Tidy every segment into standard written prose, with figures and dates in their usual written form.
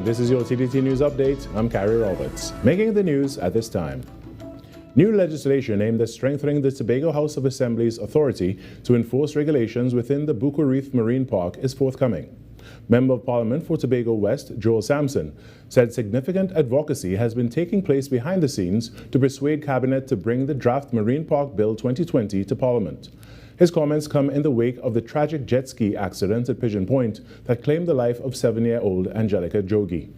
This is your TDT News Update. I'm Carrie Roberts. Making the news at this time. New legislation aimed at strengthening the Tobago House of Assembly's authority to enforce regulations within the Bucco Reef Marine Park is forthcoming. Member of Parliament for Tobago West, Joel Sampson, said significant advocacy has been taking place behind the scenes to persuade Cabinet to bring the draft Marine Park Bill 2020 to Parliament. His comments come in the wake of the tragic jet ski accident at Pigeon Point that claimed the life of 7-year-old Angelica Jogi.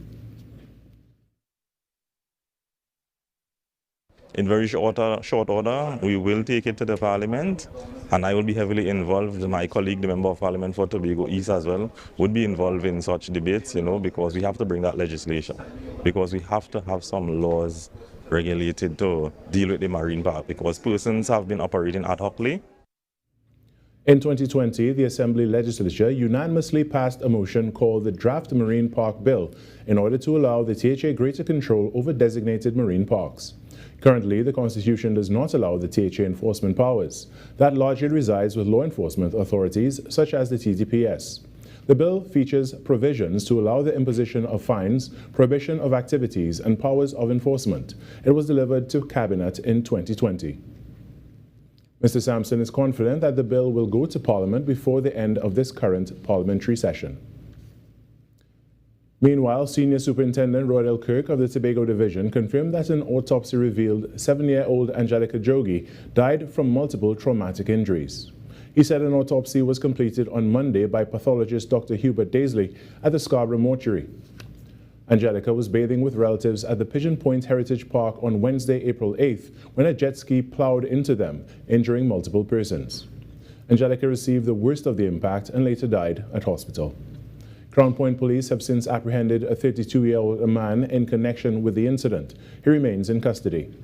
In very short order, we will take it to the Parliament, and I will be heavily involved. My colleague, the Member of Parliament for Tobago East as well, would be involved in such debates, because we have to bring that legislation, because we have to have some laws regulated to deal with the marine park, because persons have been operating ad hocly. In 2020, the Assembly Legislature unanimously passed a motion called the Draft Marine Park Bill in order to allow the THA greater control over designated marine parks. Currently, the Constitution does not allow the THA enforcement powers. That largely resides with law enforcement authorities such as the TTPS. The bill features provisions to allow the imposition of fines, prohibition of activities, and powers of enforcement. It was delivered to Cabinet in 2020. Mr. Sampson is confident that the bill will go to Parliament before the end of this current parliamentary session. Meanwhile, Senior Superintendent Rodel Kirk of the Tobago Division confirmed that an autopsy revealed 7-year-old Angelica Jogi died from multiple traumatic injuries. He said an autopsy was completed on Monday by pathologist Dr. Hubert Daisley at the Scarborough Mortuary. Angelica was bathing with relatives at the Pigeon Point Heritage Park on Wednesday, April 8th, when a jet ski plowed into them, injuring multiple persons. Angelica received the worst of the impact and later died at hospital. Crown Point Police have since apprehended a 32-year-old man in connection with the incident. He remains in custody.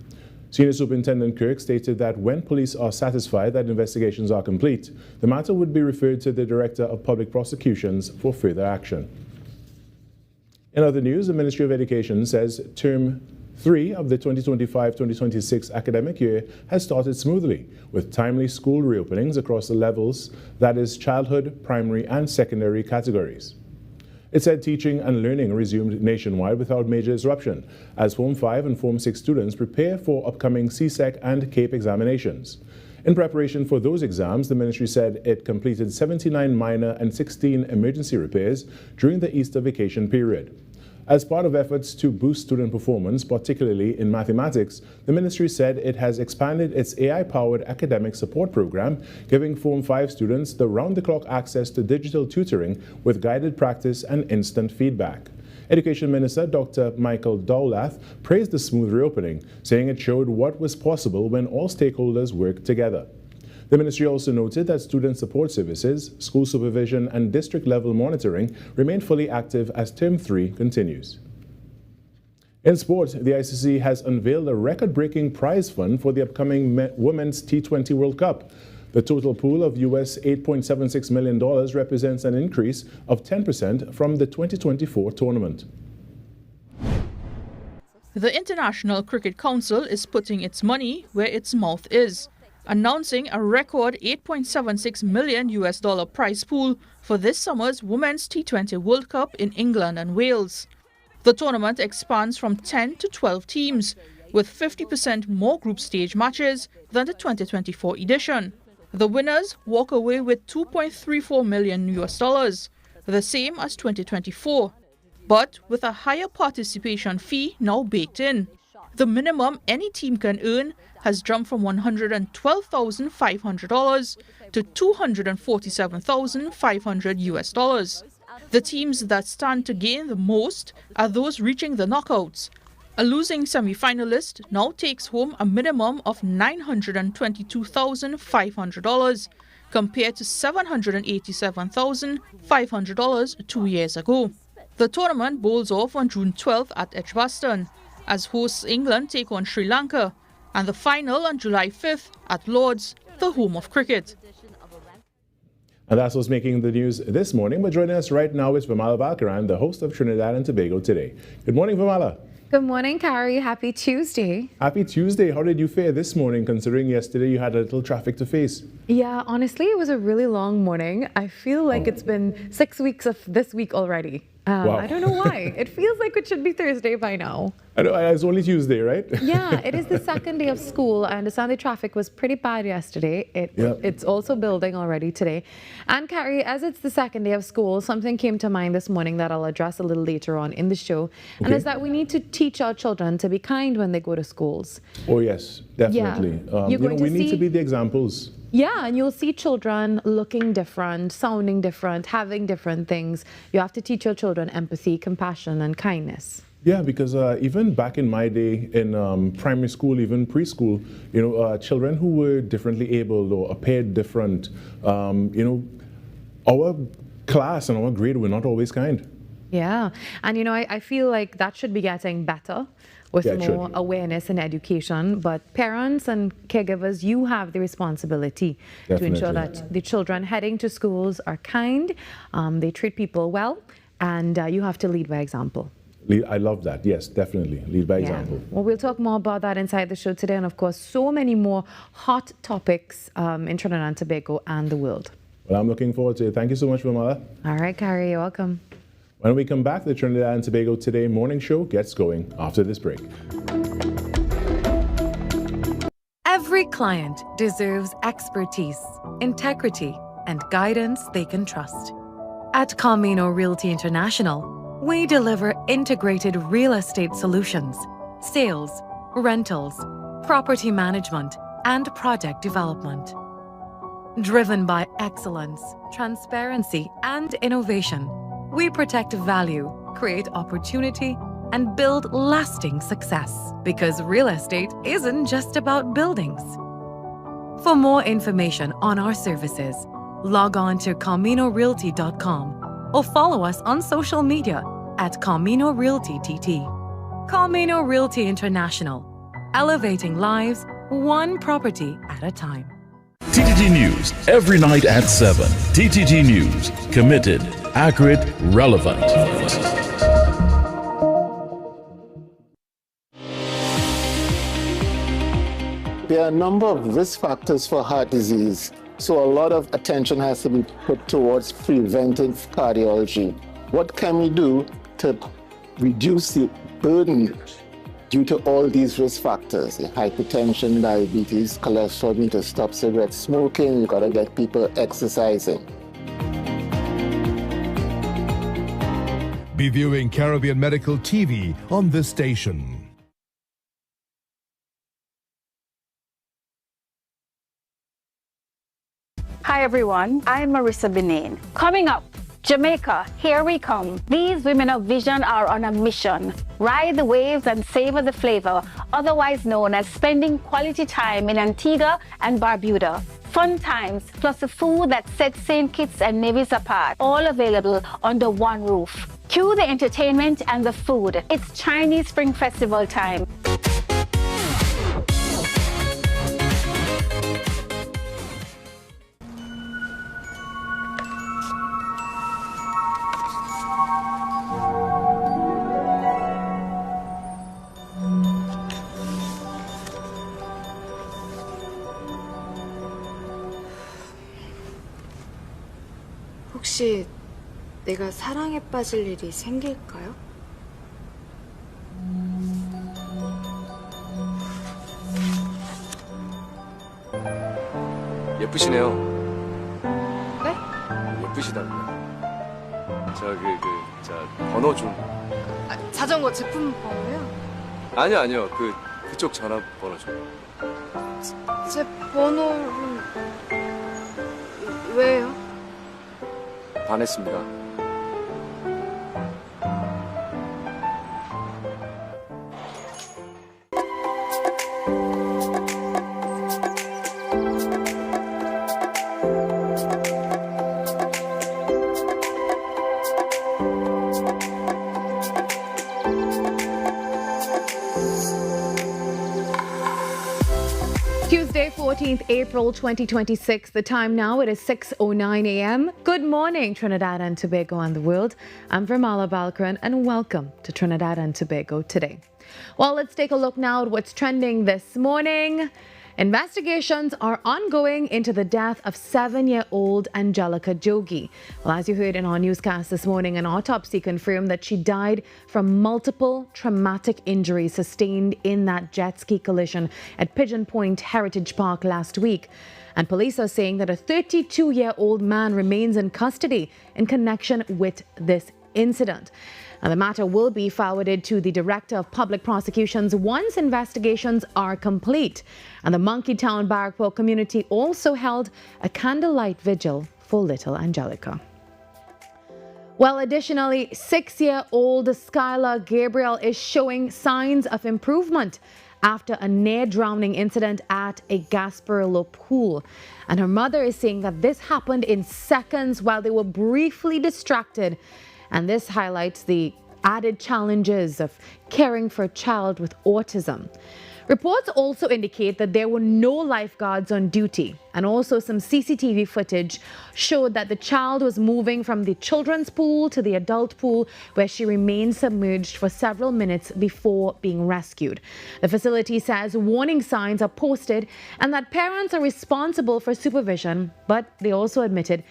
Senior Superintendent Kirk stated that when police are satisfied that investigations are complete, the matter would be referred to the Director of Public Prosecutions for further action. In other news, the Ministry of Education says Term 3 of the 2025-2026 academic year has started smoothly, with timely school reopenings across the levels, that is, childhood, primary and secondary categories. It said teaching and learning resumed nationwide without major disruption, as Form 5 and Form 6 students prepare for upcoming CSEC and CAPE examinations. In preparation for those exams, the ministry said it completed 79 minor and 16 emergency repairs during the Easter vacation period. As part of efforts to boost student performance, particularly in mathematics, the ministry said it has expanded its AI-powered academic support program, giving Form 5 students the round-the-clock access to digital tutoring with guided practice and instant feedback. Education Minister Dr. Michael Dowlath praised the smooth reopening, saying it showed what was possible when all stakeholders worked together. The ministry also noted that student support services, school supervision and district-level monitoring remain fully active as Term 3 continues. In sport, the ICC has unveiled a record-breaking prize fund for the upcoming Women's T20 World Cup. The total pool of US $8.76 million represents an increase of 10% from the 2024 tournament. The International Cricket Council is putting its money where its mouth is, announcing a record $8.76 million prize pool for this summer's Women's T20 World Cup in England and Wales. The tournament expands from 10 to 12 teams, with 50% more group stage matches than the 2024 edition. The winners walk away with $2.34 million, the same as 2024, but with a higher participation fee now baked in. The minimum any team can earn has jumped from $112,500 to $247,500. The teams that stand to gain the most are those reaching the knockouts. A losing semi-finalist now takes home a minimum of $922,500 compared to $787,500 2 years ago. The tournament bowls off on June 12th at Edgbaston, as hosts England take on Sri Lanka, and the final on July 5th at Lord's, the home of cricket. And that's what's making the news this morning. But joining us right now is Virmala Balkaran, the host of Trinidad and Tobago Today. Good morning, Virmala. Good morning, Carrie. Happy Tuesday. Happy Tuesday. How did you fare this morning, considering yesterday you had a little traffic to face? Yeah, honestly, it was a really long morning. I feel like it's been 6 weeks of this week already. Wow. I don't know why. It feels like it should be Thursday by now. I know, it's only Tuesday, right? Yeah, it is the second day of school. I understand the traffic was pretty bad yesterday. It's also building already today. And Carrie, as it's the second day of school, something came to mind this morning that I'll address a little later on in the show. And it's that we need to teach our children to be kind when they go to schools. Oh, yes, definitely. Yeah. We need to be the examples. Yeah, and you'll see children looking different, sounding different, having different things. You have to teach your children empathy, compassion, and kindness. Yeah, because even back in my day in primary school, even preschool, children who were differently abled or appeared different, our class and our grade were not always kind. Yeah, and I feel like that should be getting better with more awareness and education. But parents and caregivers, you have the responsibility to ensure that the children heading to schools are kind, they treat people well, and you have to lead by example. I love that. Yes, definitely. Lead by example. Well, we'll talk more about that inside the show today. And of course, so many more hot topics in Trinidad and Tobago and the world. Well, I'm looking forward to it. Thank you so much, Virmala. All right, Carrie, you're welcome. When we come back, the Trinidad and Tobago Today morning show gets going after this break. Every client deserves expertise, integrity, and guidance they can trust. At Camino Realty International, we deliver integrated real estate solutions, sales, rentals, property management, and project development. Driven by excellence, transparency, and innovation, we protect value, create opportunity, and build lasting success. Because real estate isn't just about buildings. For more information on our services, log on to CaminoRealty.com or follow us on social media at Camino Realty TT. Camino Realty International, elevating lives one property at a time. TTT News, every night at 7. TTT News, committed, accurate, relevant. There are a number of risk factors for heart disease, so a lot of attention has to be put towards preventive cardiology. What can we do to reduce the burden due to all these risk factors? Hypertension, diabetes, cholesterol, need to stop cigarette smoking, you gotta get people exercising. Be viewing Caribbean Medical TV on this station. Hi everyone, I'm Marissa Benin. Coming up, Jamaica, here we come. These women of vision are on a mission. Ride the waves and savor the flavor, otherwise known as spending quality time in Antigua and Barbuda. Fun times, plus the food that sets St. Kitts and Nevis apart, all available under one roof. Cue the entertainment and the food. It's Chinese Spring Festival time. 혹시 내가 사랑에 빠질 일이 생길까요? 예쁘시네요. 네? 예쁘시다고요. 번호 좀. 자전거 제품 번호요? 아니요. 그쪽 전화번호 좀. 제 번호는 왜요? 반했습니다. Tuesday, 14th April 2026. The time now, it is 6:09 a.m. Good morning, Trinidad and Tobago and the world. I'm Virmala Balkaran and welcome to Trinidad and Tobago Today. Well, let's take a look now at what's trending this morning. Investigations are ongoing into the death of 7-year-old Angelica Jogi. Well, as you heard in our newscast this morning, an autopsy confirmed that she died from multiple traumatic injuries sustained in that jet ski collision at Pigeon Point Heritage Park last week. And police are saying that a 32-year-old man remains in custody in connection with this incident. Now, the matter will be forwarded to the Director of Public Prosecutions once investigations are complete. And the Monkeytown Barrackport community also held a candlelight vigil for little Angelica. Well, additionally, 6-year-old Skylar Gabriel is showing signs of improvement after a near-drowning incident at a Gasparillo pool. And her mother is saying that this happened in seconds while they were briefly distracted. And this highlights the added challenges of caring for a child with autism. Reports also indicate that there were no lifeguards on duty, and also some CCTV footage showed that the child was moving from the children's pool to the adult pool, where she remained submerged for several minutes before being rescued. The facility says warning signs are posted and that parents are responsible for supervision, but they also admitted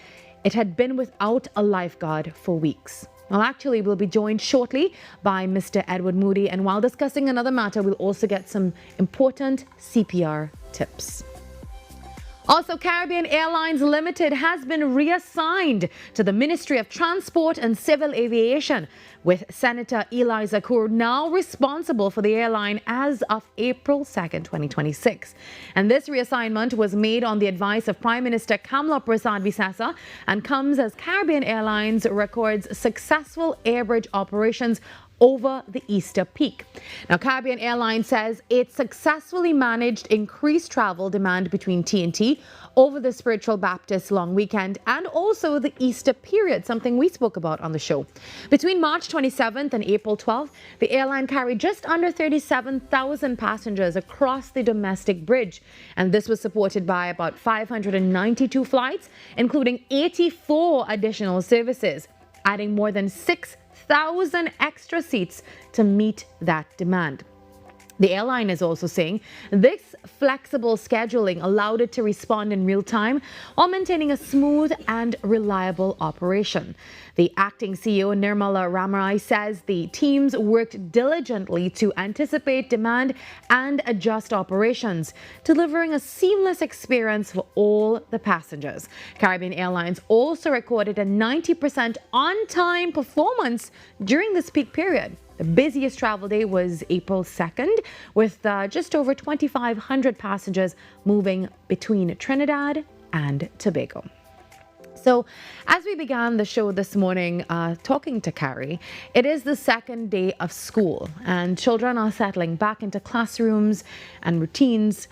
it had been without a lifeguard for weeks. Well, actually, we'll be joined shortly by Mr. Edward Moody, and while discussing another matter, we'll also get some important CPR tips. Also, Caribbean Airlines Limited has been reassigned to the Ministry of Transport and Civil Aviation, with Senator Eli Zakur now responsible for the airline as of April 2nd, 2026. And this reassignment was made on the advice of Prime Minister Kamla Prasad-Visasa and comes as Caribbean Airlines records successful airbridge operations over the Easter peak. Now, Caribbean Airlines says it successfully managed increased travel demand between TNT over the Spiritual Baptist long weekend and also the Easter period, something we spoke about on the show. Between March 27th and April 12th, the airline carried just under 37,000 passengers across the domestic bridge. And this was supported by about 592 flights, including 84 additional services, adding more than 6,000 extra seats to meet that demand. The airline is also saying this flexible scheduling allowed it to respond in real time while maintaining a smooth and reliable operation. The acting CEO, Nirmala Ramarai, says the teams worked diligently to anticipate demand and adjust operations, delivering a seamless experience for all the passengers. Caribbean Airlines also recorded a 90% on-time performance during this peak period. The busiest travel day was April 2nd, with just over 2,500 passengers moving between Trinidad and Tobago. So, as we began the show this morning talking to Carrie, it is the second day of school and children are settling back into classrooms and routines.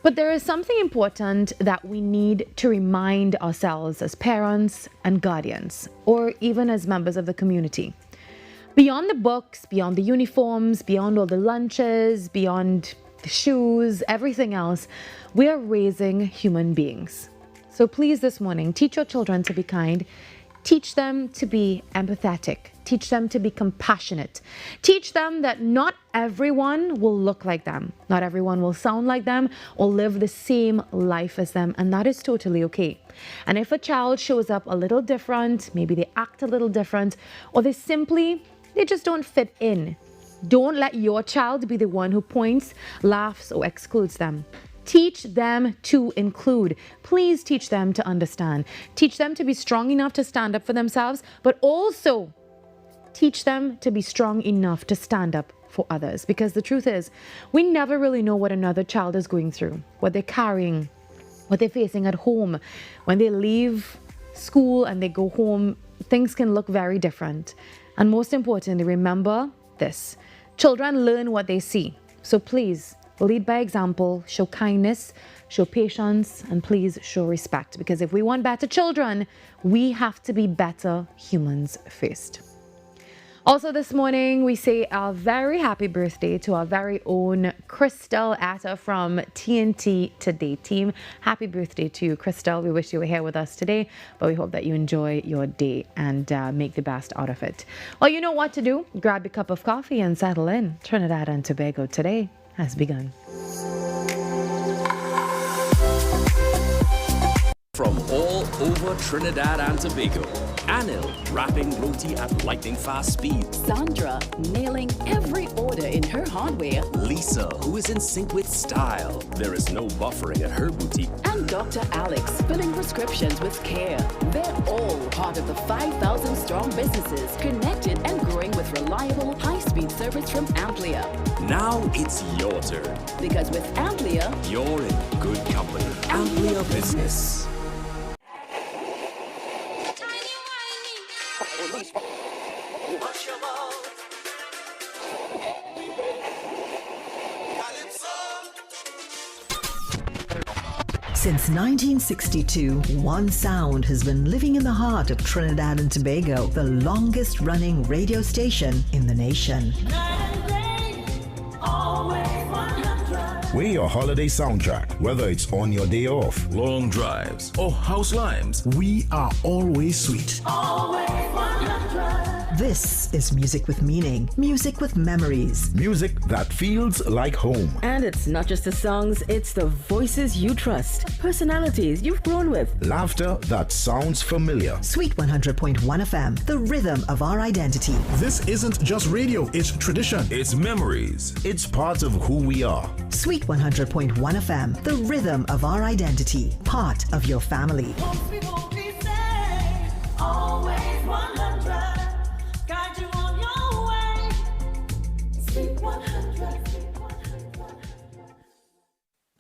But there is something important that we need to remind ourselves as parents and guardians, or even as members of the community. Beyond the books, beyond the uniforms, beyond all the lunches, beyond the shoes, everything else, we are raising human beings. So please this morning, teach your children to be kind. Teach them to be empathetic. Teach them to be compassionate. Teach them that not everyone will look like them. Not everyone will sound like them or live the same life as them. And that is totally okay. And if a child shows up a little different, maybe they act a little different, or they just don't fit in, don't let your child be the one who points, laughs, or excludes them. Teach them to include. Please teach them to understand. Teach them to be strong enough to stand up for themselves, but also teach them to be strong enough to stand up for others. Because the truth is, we never really know what another child is going through, what they're carrying, what they're facing at home. When they leave school and they go home, things can look very different. And most importantly, remember this: children learn what they see. So please, lead by example, show kindness, show patience, and please show respect. Because if we want better children, we have to be better humans first. Also this morning, we say a very happy birthday to our very own Crystal Atta from TNT Today team. Happy birthday to you, Crystal. We wish you were here with us today, but we hope that you enjoy your day and make the best out of it. Well, you know what to do. Grab a cup of coffee and settle in. Trinidad and Tobago Today has begun. From all over Trinidad and Tobago, Anil wrapping roti at lightning fast speed. Sandra nailing every order in her hardware. Lisa, who is in sync with style. There is no buffering at her boutique. And Dr. Alex filling prescriptions with care. They're all part of the 5,000 strong businesses connected and growing with reliable, high-speed service from Amplia. Now it's your turn. Because with Amplia, you're in good company. Amplia Business. Since 1962, one sound has been living in the heart of Trinidad and Tobago, the longest running radio station in the nation. We're your holiday soundtrack, whether it's on your day off, long drives, or house lives. We are always sweet. Always 100. This is music with meaning, music with memories. Music that feels like home. And it's not just the songs, it's the voices you trust, personalities you've grown with. Laughter that sounds familiar. Sweet 100.1 FM, the rhythm of our identity. This isn't just radio, it's tradition. It's memories. It's part of who we are. Sweet 100.1 FM, the rhythm of our identity, part of your family. Always 100, guide you on your way. Sweet 100.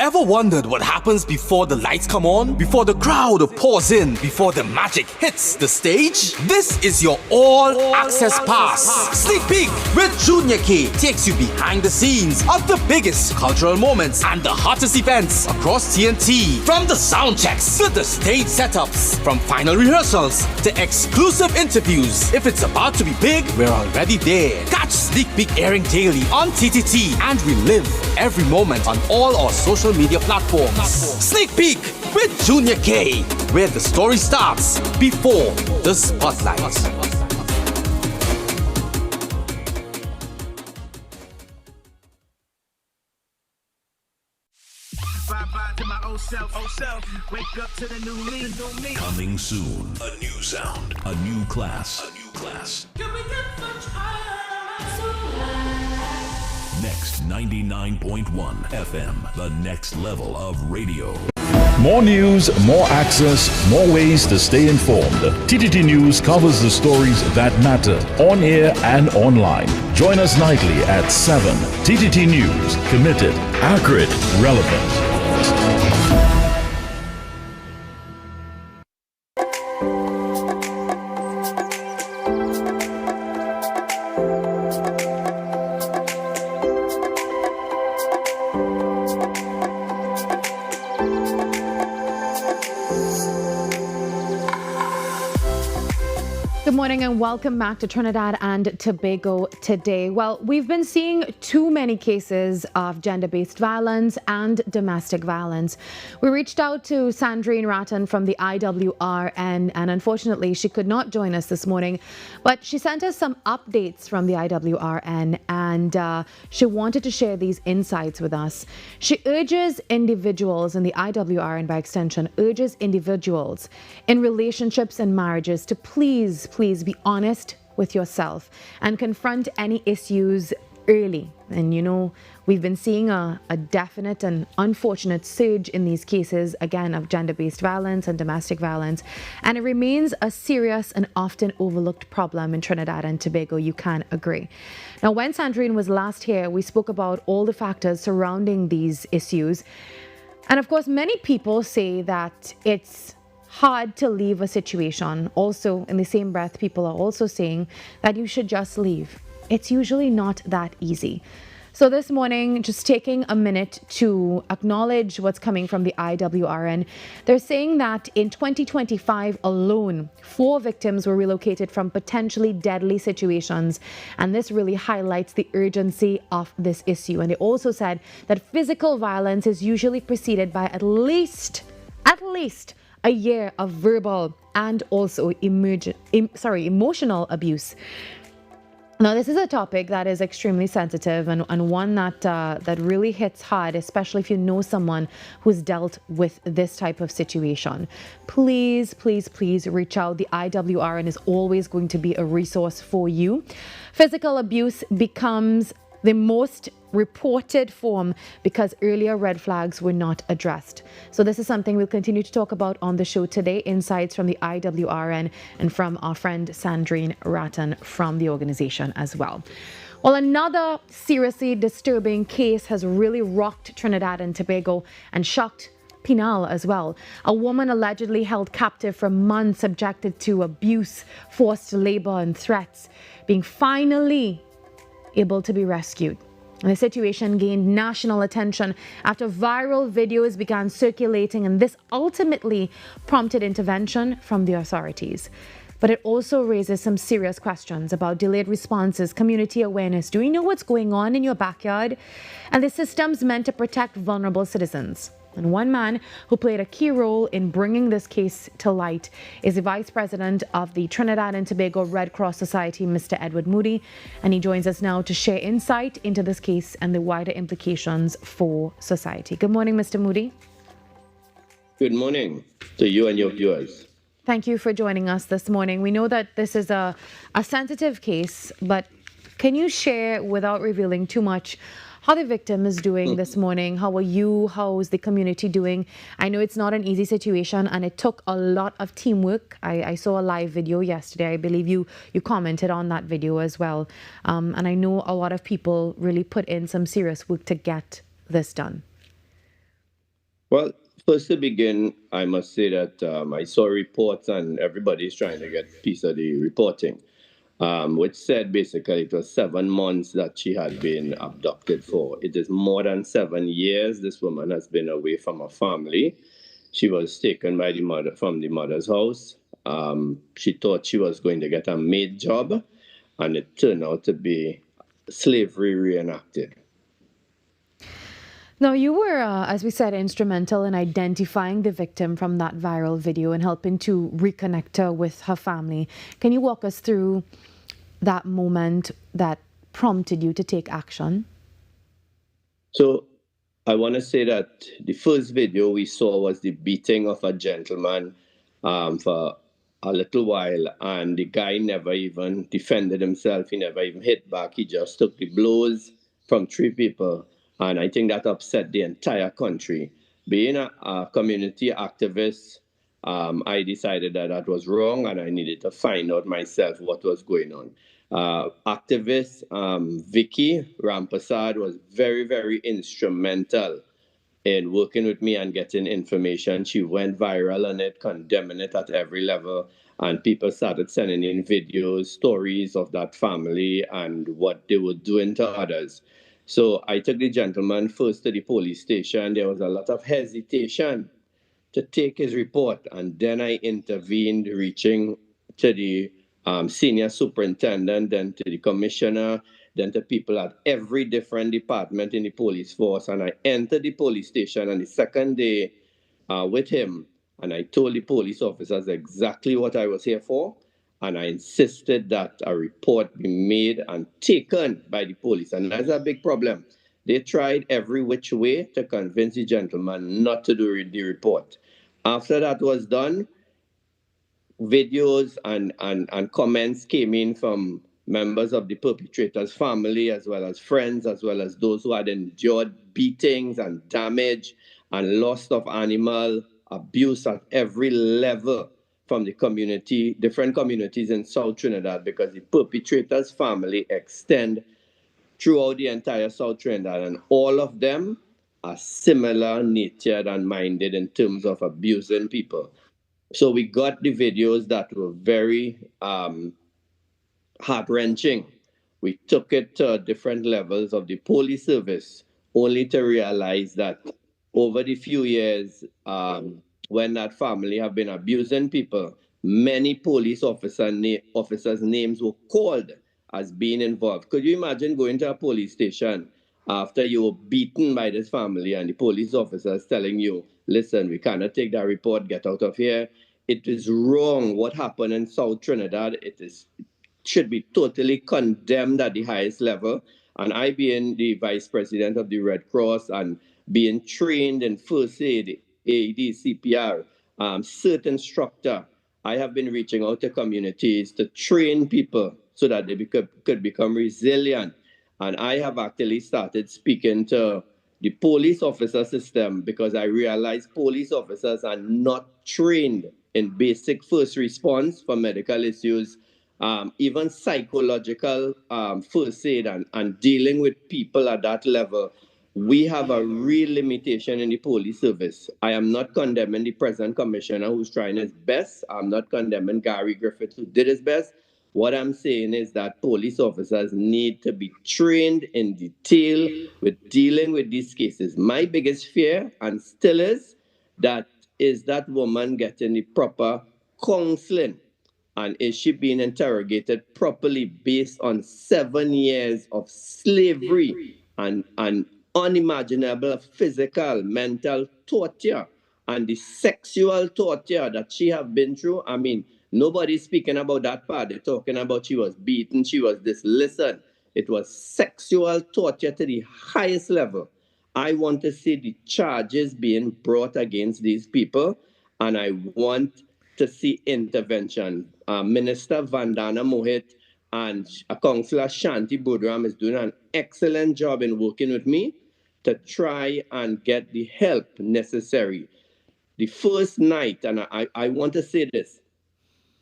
Ever wondered what happens before the lights come on? Before the crowd pours in? Before the magic hits the stage? This is your all-access pass. Sneak Peek with Junior K takes you behind the scenes of the biggest cultural moments and the hottest events across TNT. From the sound checks to the stage setups, from final rehearsals to exclusive interviews. If it's about to be big, we're already there. Catch Sneak Peek airing daily on TTT and relive every moment on all our social media platforms. Sneak Peek with Junior K, where the story starts before the spotlight. Coming soon. A new sound. A new class. A new class. Next 99.1 FM. The next level of radio. More news, more access, more ways to stay informed. TTT News covers the stories that matter on air and online. Join us nightly at 7. TTT News. Committed, accurate, relevant. Good morning and welcome back to Trinidad and Tobago Today. Well, we've been seeing too many cases of gender-based violence and domestic violence. We reached out to Sandrine Rattan from the IWRN, and unfortunately she could not join us this morning, but she sent us some updates from the IWRN, and she wanted to share these insights with us. She urges individuals, in the IWRN by extension, urges individuals in relationships and marriages to please be honest with yourself and confront any issues early. And you know, we've been seeing a definite and unfortunate surge in these cases, again, of gender-based violence and domestic violence. And it remains a serious and often overlooked problem in Trinidad and Tobago. You can agree. Now, when Sandrine was last here, we spoke about all the factors surrounding these issues. And of course, many people say that it's hard to leave a situation. Also, in the same breath, people are also saying that you should just leave. It's usually not that easy. So this morning, just taking a minute to acknowledge what's coming from the IWRN. They're saying that in 2025 alone, 4 victims were relocated from potentially deadly situations. And this really highlights the urgency of this issue. And they also said that physical violence is usually preceded by at least a year of verbal and also emotional abuse. Now, this is a topic that is extremely sensitive and one that really hits hard, especially if you know someone who's dealt with this type of situation. Please, please, please reach out. The IWRN is always going to be a resource for you. Physical abuse becomes the most reported form because earlier red flags were not addressed. So this is something we'll continue to talk about on the show today. Insights from the IWRN and from our friend Sandrine Ratton from the organization as well. Well, another seriously disturbing case has really rocked Trinidad and Tobago and shocked Penal as well. A woman allegedly held captive for months, subjected to abuse, forced labor and threats, being finally able to be rescued. And the situation gained national attention after viral videos began circulating, and this ultimately prompted intervention from the authorities. But it also raises some serious questions about delayed responses, community awareness. Do you know what's going on in your backyard? And the system's meant to protect vulnerable citizens. And one man who played a key role in bringing this case to light is the Vice President of the Trinidad and Tobago Red Cross Society, Mr. Edward Moody. And he joins us now to share insight into this case and the wider implications for society. Good morning, Mr. Moody. Good morning to you and your viewers. Thank you for joining us this morning. We know that this is a sensitive case, but can you share, without revealing too much, how the victim is doing this morning? How are you? How is the community doing? I know it's not an easy situation and it took a lot of teamwork. I saw a live video yesterday. I believe you commented on that video as well. And I know a lot of people really put in some serious work to get this done. Well, first to begin, I must say that I saw reports and everybody's trying to get a piece of the reporting. Which said basically it was 7 months that she had been abducted for. It is more than 7 years this woman has been away from her family. She was taken by the mother from the mother's house. She thought she was going to get a maid job, and it turned out to be slavery reenacted. Now, you were, as we said, instrumental in identifying the victim from that viral video and helping to reconnect her with her family. Can you walk us through that moment that prompted you to take action? So I want to say that the first video we saw was the beating of a gentleman for a little while, and the guy never even defended himself. He never even hit back. He just took the blows from 3 people. And I think that upset the entire country. Being a community activist, I decided that that was wrong and I needed to find out myself what was going on. Activist Vicky Rampasad was very, very instrumental in working with me and getting information. She went viral on it, condemning it at every level. And people started sending in videos, stories of that family and what they were doing to others. So I took the gentleman first to the police station. There was a lot of hesitation to take his report. And then I intervened, reaching to the senior superintendent, then to the commissioner, then to people at every different department in the police force. And I entered the police station on the second day with him. And I told the police officers exactly what I was here for. And I insisted that a report be made and taken by the police. And that's a big problem. They tried every which way to convince the gentleman not to do the report. After that was done, videos and comments came in from members of the perpetrator's family, as well as friends, as well as those who had endured beatings and damage and loss of animal abuse at every level from the community, different communities in South Trinidad, because the perpetrator's family extend throughout the entire South Trinidad, and all of them are similar natured and minded in terms of abusing people. So we got the videos that were very heart-wrenching. We took it to different levels of the police service, only to realize that over the few years, when that family have been abusing people, many police officers' names were called as being involved. Could you imagine going to a police station after you were beaten by this family and the police officers telling you, listen, we cannot take that report, get out of here. It is wrong what happened in South Trinidad. It is should be totally condemned at the highest level. And I, being the vice president of the Red Cross and being trained in first aid, AED, CPR, certain structure, I have been reaching out to communities to train people so that they could become resilient. And I have actually started speaking to the police officer system because I realize police officers are not trained in basic first response for medical issues, even psychological first aid and dealing with people at that level. We have a real limitation in the police service. I am not condemning the present commissioner who's trying his best. I'm not condemning Gary Griffith who did his best. What I'm saying is that police officers need to be trained in detail with dealing with these cases. My biggest fear, and still is that woman getting the proper counseling? And is she being interrogated properly based on 7 years of slavery and unimaginable physical, mental torture and the sexual torture that she have been through? I mean, nobody's speaking about that part. They're talking about she was beaten, she was this. Listen, it was sexual torture to the highest level. I want to see the charges being brought against these people, and I want to see intervention. Minister Vandana Mohit and Councillor Shanti Budram is doing an excellent job in working with me to try and get the help necessary. The first night, and I want to say this,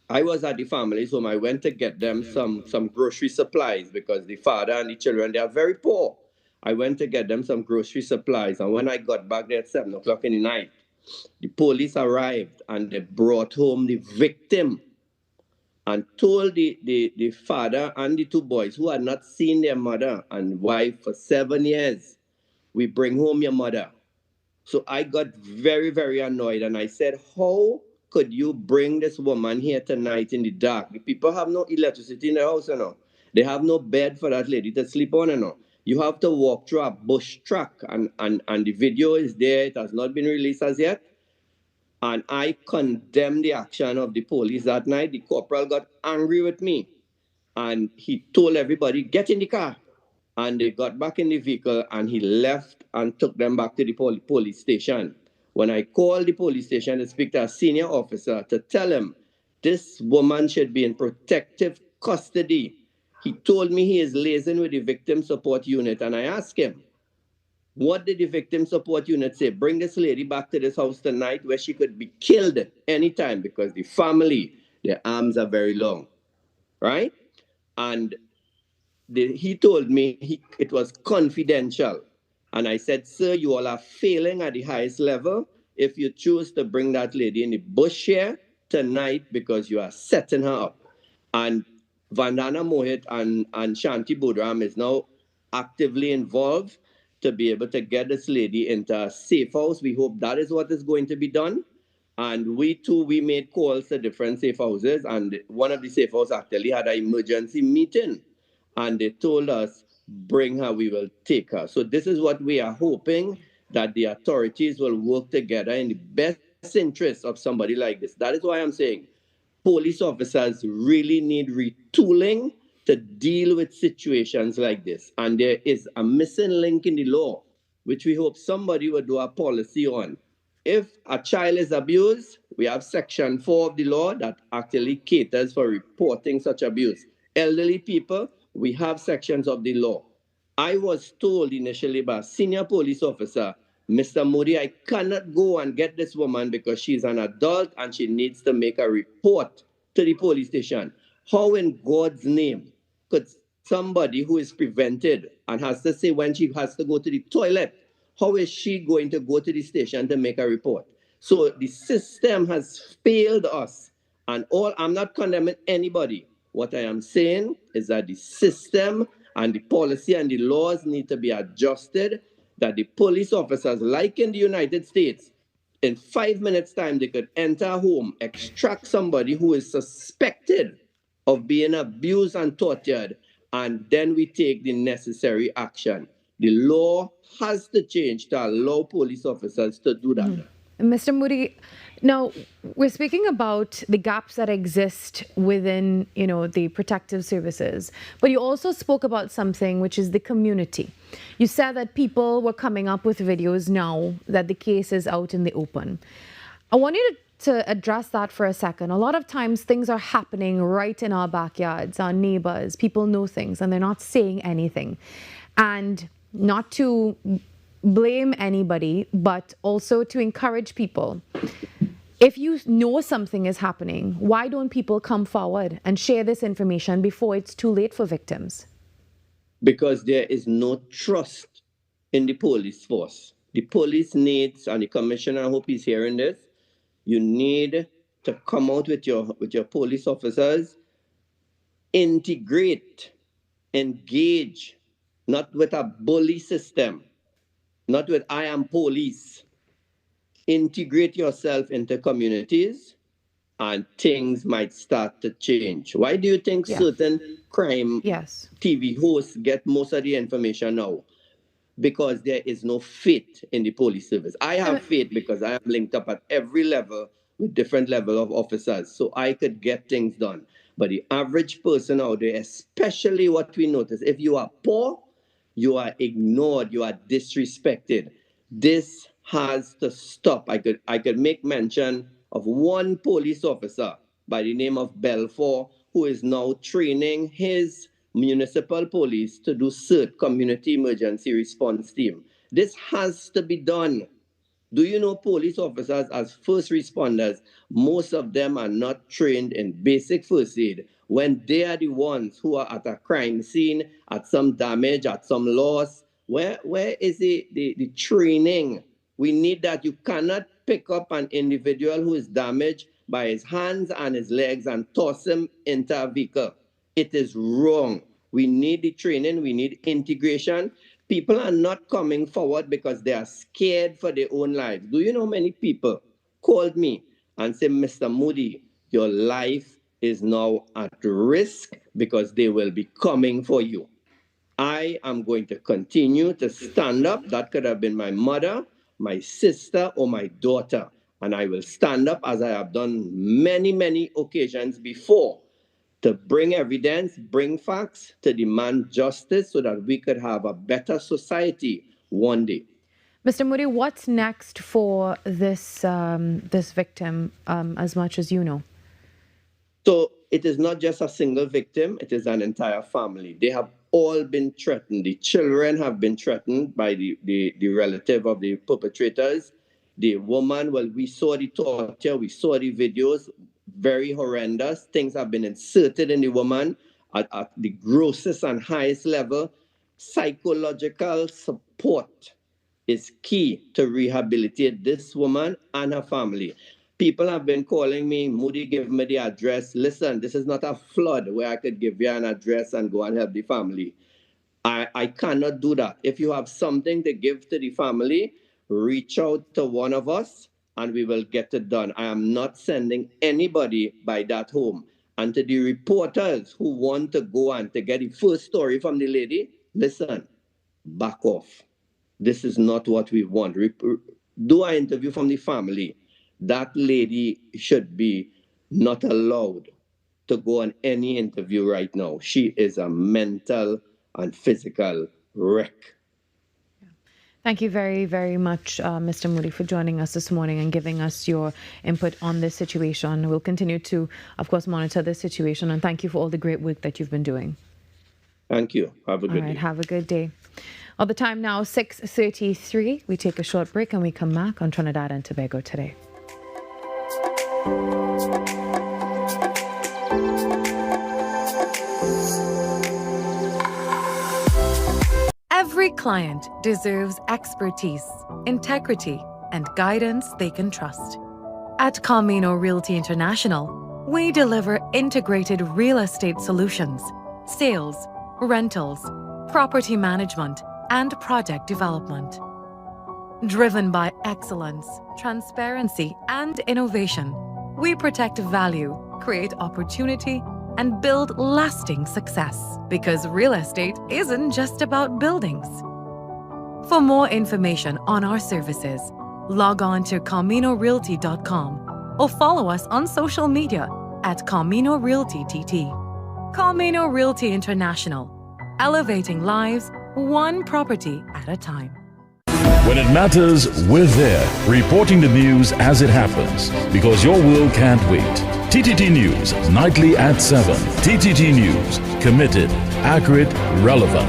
I was at the family's home. I went to get them some grocery supplies because the father and the children, they are very poor. I went to get them some grocery supplies, and when I got back there at 7 o'clock in the night, the police arrived and they brought home the victim and told the father and the two boys who had not seen their mother and wife for 7 years, we bring home your mother. So I got very, very annoyed and I said, how could you bring this woman here tonight in the dark? The people have no electricity in the house, you know. They have no bed for that lady to sleep on, you know. You have to walk through a bush track and the video is there. It has not been released as yet. And I condemned the action of the police that night. The corporal got angry with me and he told everybody, get in the car. And they got back in the vehicle and he left and took them back to the police station. When I called the police station to speak to a senior officer to tell him this woman should be in protective custody, he told me he is liaising with the victim support unit. And I asked him, what did the victim support unit say? Bring this lady back to this house tonight where she could be killed anytime because the family, their arms are very long, right? And he told me it was confidential. And I said, sir, you all are failing at the highest level if you choose to bring that lady in the bush here tonight because you are setting her up. And Vandana Mohit and Shanti Budram is now actively involved to be able to get this lady into a safe house. We hope that is what is going to be done. And we made calls to different safe houses. And one of the safe houses actually had an emergency meeting. And they told us, bring her, we will take her. So this is what we are hoping, that the authorities will work together in the best interest of somebody like this. That is why I'm saying police officers really need retooling to deal with situations like this. And there is a missing link in the law, which we hope somebody will do a policy on. If a child is abused, we have Section 4 of the law that actually caters for reporting such abuse. Elderly people, we have sections of the law. I was told initially by a senior police officer, Mr. Moody, I cannot go and get this woman because she's an adult and she needs to make a report to the police station. How in God's name could somebody who is prevented and has to say when she has to go to the toilet, how is she going to go to the station to make a report? So the system has failed us. And I'm not condemning anybody. What I am saying is that the system and the policy and the laws need to be adjusted, that the police officers, like in the United States, in 5 minutes' time, they could enter a home, extract somebody who is suspected of being abused and tortured, and then we take the necessary action. The law has to change to allow police officers to do that. Mr. Moody, Now, we're speaking about the gaps that exist within, the protective services, but you also spoke about something which is the community. You said that people were coming up with videos now that the case is out in the open. I want you to address that for a second. A lot of times things are happening right in our backyards, our neighbors, people know things and they're not saying anything. And not to blame anybody, but also to encourage people. If you know something is happening, why don't people come forward and share this information before it's too late for victims? Because there is no trust in the police force. The police needs, and the commissioner, I hope he's hearing this, you need to come out with your police officers, integrate, engage, not with a bully system, not with I am police. Integrate yourself into communities and things might start to change. Why do you think certain crime TV hosts get most of the information now? Because there is no faith in the police service. I have faith because I am linked up at every level with different level of officers, so I could get things done. But the average person out there, especially what we notice, if you are poor, you are ignored, you are disrespected. This has to stop. I could make mention of one police officer by the name of Belfort, who is now training his municipal police to do CERT, Community Emergency Response Team. This has to be done. Do you know police officers as first responders, most of them are not trained in basic first aid when they are the ones who are at a crime scene, at some damage, at some loss. Where is the training? We need that. You cannot pick up an individual who is damaged by his hands and his legs and toss him into a vehicle. It is wrong. We need the training. We need integration. People are not coming forward because they are scared for their own lives. Do you know many people called me and said, Mr. Moody, your life is now at risk because they will be coming for you. I am going to continue to stand up. That could have been my mother, my sister, or my daughter. And I will stand up as I have done many, many occasions before to bring evidence, bring facts, to demand justice so that we could have a better society one day. Mr. Moody, what's next for this victim, as much as you know? So it is not just a single victim, it is an entire family. They have all been threatened. The children have been threatened by the relative of the perpetrators. The woman, well, we saw the torture, we saw the videos, very horrendous. Things have been inserted in the woman at the grossest and highest level. Psychological support is key to rehabilitate this woman and her family. People have been calling me, Moody, give me the address. Listen, this is not a flood where I could give you an address and go and help the family. I cannot do that. If you have something to give to the family, reach out to one of us and we will get it done. I am not sending anybody by that home. And to the reporters who want to go and to get the first story from the lady, listen, back off. This is not what we want. Do an interview from the family. That lady should be not allowed to go on any interview right now. She is a mental and physical wreck. Thank you very, very much, Mr. Moody, for joining us this morning and giving us your input on this situation. We'll continue to, of course, monitor this situation, and thank you for all the great work that you've been doing. Thank you. Have a good day. Have a good day. Well, the time now, 6:33. We take a short break and we come back on Trinidad and Tobago Today. Every client deserves expertise, integrity, and guidance they can trust. At Camino Realty International, we deliver integrated real estate solutions, sales, rentals, property management, and project development. Driven by excellence, transparency, and innovation, we protect value, create opportunity, and build lasting success. Because real estate isn't just about buildings. For more information on our services, log on to CaminoRealty.com or follow us on social media at Camino Realty TT. Camino Realty International, elevating lives one property at a time. When it matters, we're there, reporting the news as it happens, because your world can't wait. TTT News, nightly at 7. TTT News, committed, accurate, relevant.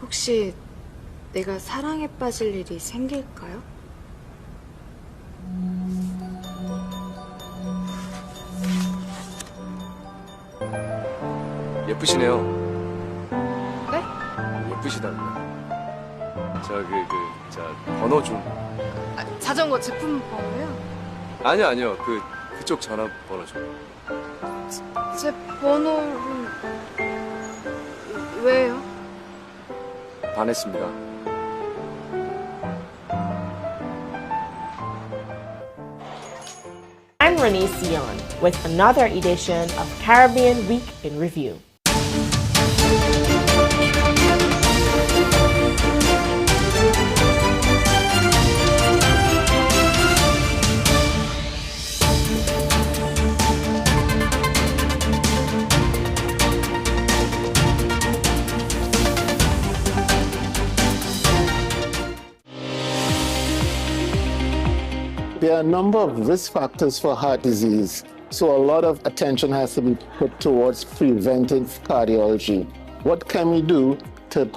혹시 내가 사랑에 빠질 일이 생길까요? 예쁘시네요. 네? 예쁘시다고요. 번호 좀. 자전거 제품 번호요? 아니요. 그쪽 전화번호 좀. 제 번호를 왜요? 반했습니다. I'm Renee Sion with another edition of Caribbean Week in Review. There are a number of risk factors for heart disease, so a lot of attention has to be put towards preventive cardiology. What can we do to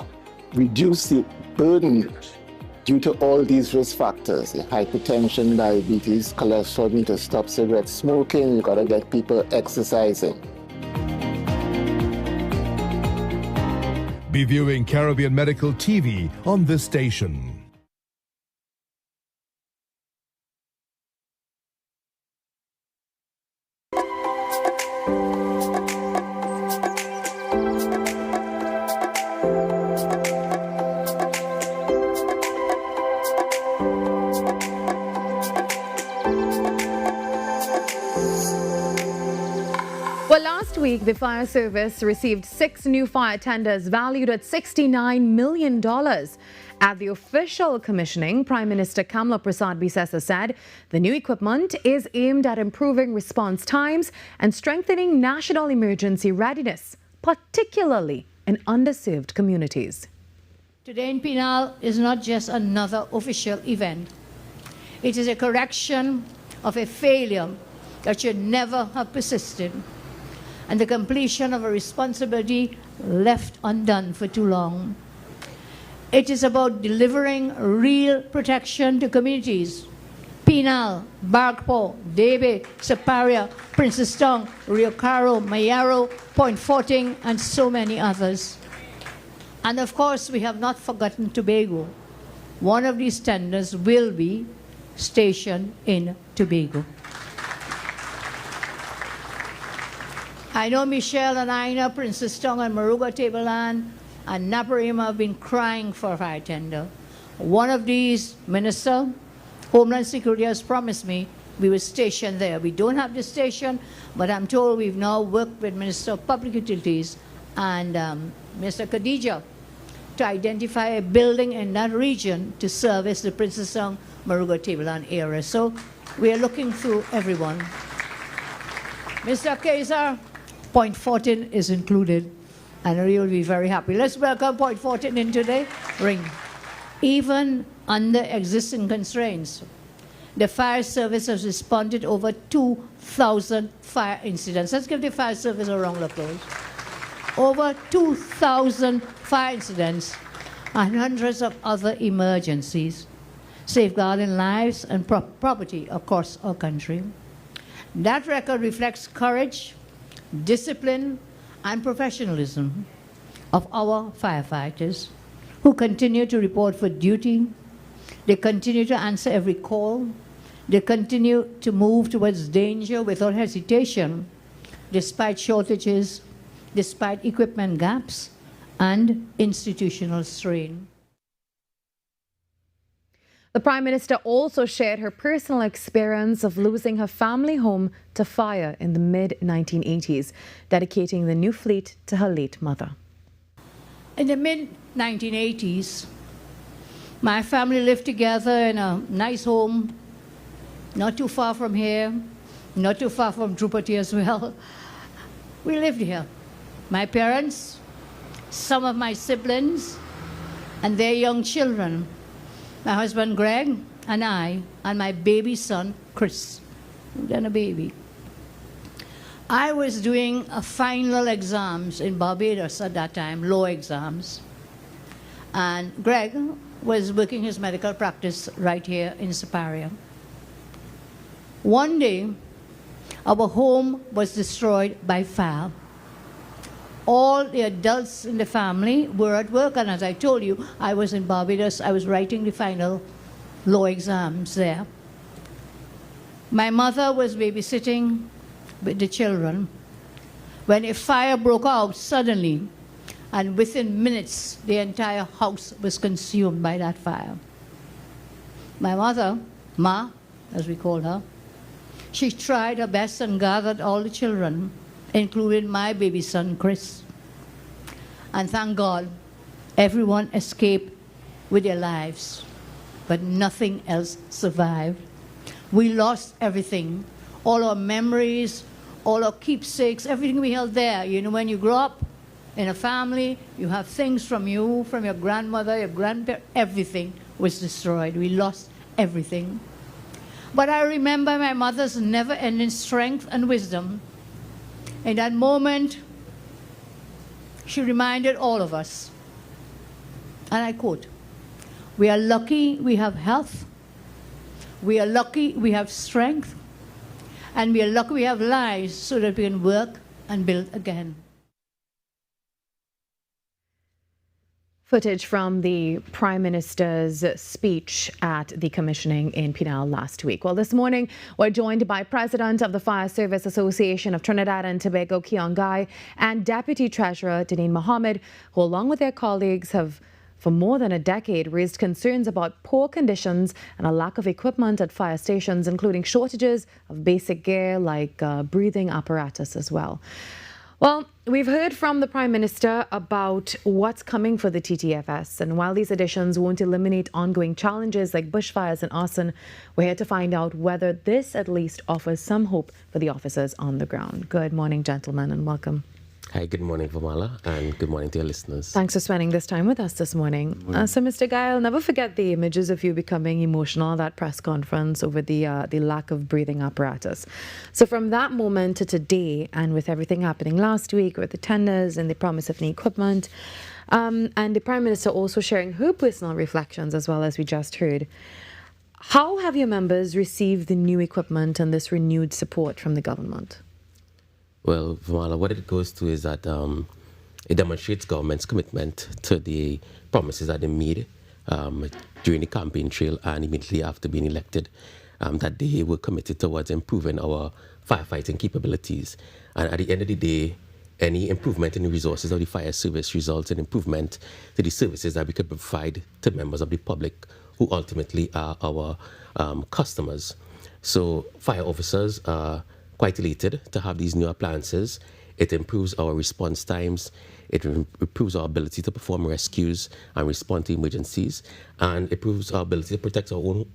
reduce the burden due to all these risk factors? Hypertension, diabetes, cholesterol, need to stop cigarette smoking, you gotta get people exercising. Be viewing Caribbean Medical TV on this station. Well, last week, the fire service received 6 new fire tenders valued at $69 million. At the official commissioning, Prime Minister Kamla Prasad Bisesa said the new equipment is aimed at improving response times and strengthening national emergency readiness, particularly in underserved communities. Today in Penal is not just another official event. It is a correction of a failure that should never have persisted, and the completion of a responsibility left undone for too long. It is about delivering real protection to communities. Penal, Barkpo, Debe, Separia, Princess Tong, Rio Caro, Mayaro, Point Forting, and so many others. And of course, we have not forgotten Tobago. One of these tenders will be stationed in Tobago. I know Michelle and Aina, Princess Tong and Maruga Tableland and Naparima have been crying for a fire tender. One of these, Minister, Homeland Security has promised me we will station there. We don't have the station, but I'm told we've now worked with Minister of Public Utilities and Mr. Khadija to identify a building in that region to service the Princess Tong, Maruga Tableland area. So we are looking through everyone. Mr. Kaysar, Point 14 is included, and we will be very happy. Let's welcome Point 14 in today. Ring. Even under existing constraints, the fire service has responded over 2,000 fire incidents. Let's give the fire service a round of applause. Over 2,000 fire incidents and hundreds of other emergencies, safeguarding lives and property across our country. That record reflects courage, discipline, and professionalism of our firefighters who continue to report for duty. They continue to answer every call. They continue to move towards danger without hesitation, despite shortages, despite equipment gaps, and institutional strain. The Prime Minister also shared her personal experience of losing her family home to fire in the mid-1980s, dedicating the new fleet to her late mother. In the mid-1980s, my family lived together in a nice home, not too far from here, not too far from Drupati as well. We lived here. My parents, some of my siblings, and their young children. My husband Greg and I, and my baby son Chris, then a baby. I was doing a final exams in Barbados at that time, law exams. And Greg was working his medical practice right here in Siparia. One day, our home was destroyed by fire. All the adults in the family were at work, and as I told you, I was in Barbados. I was writing the final law exams there. My mother was babysitting with the children when a fire broke out suddenly, and within minutes, the entire house was consumed by that fire. My mother, Ma, as we call her, she tried her best and gathered all the children, including my baby son, Chris. And thank God, everyone escaped with their lives, but nothing else survived. We lost everything, all our memories, all our keepsakes, everything we held there. You know, when you grow up in a family, you have things from you, from your grandmother, your grandparents, everything was destroyed. We lost everything. But I remember my mother's never-ending strength and wisdom. In that moment, she reminded all of us, and I quote, "We are lucky we have health, we are lucky we have strength, and we are lucky we have lives so that we can work and build again." Footage from the Prime Minister's speech at the commissioning in Penal last week. Well, this morning, we're joined by President of the Fire Service Association of Trinidad and Tobago, Keon Guy, and Deputy Treasurer Dineen Mohammed, who, along with their colleagues, have for more than a decade raised concerns about poor conditions and a lack of equipment at fire stations, including shortages of basic gear like breathing apparatus as well. Well, we've heard from the Prime Minister about what's coming for the TTFS, and while these additions won't eliminate ongoing challenges like bushfires and arson, we're here to find out whether this at least offers some hope for the officers on the ground. Good morning, gentlemen, and welcome. Hi, good morning, Virmala, and good morning to your listeners. Thanks for spending this time with us this morning. So, Mr. Guy, I'll never forget the images of you becoming emotional at that press conference over the lack of breathing apparatus. So from that moment to today, and with everything happening last week with the tenders and the promise of new equipment, and the Prime Minister also sharing her personal reflections as well, as we just heard, how have your members received the new equipment and this renewed support from the government? Well, Virmala, what it goes to is that it demonstrates government's commitment to the promises that they made during the campaign trail and immediately after being elected, that they were committed towards improving our firefighting capabilities. And at the end of the day, any improvement in the resources of the fire service results in improvement to the services that we could provide to members of the public who ultimately are our customers. So fire officers are quite elated to have these new appliances. It improves our response times. It improves our ability to perform rescues and respond to emergencies, and it improves our ability to protect our own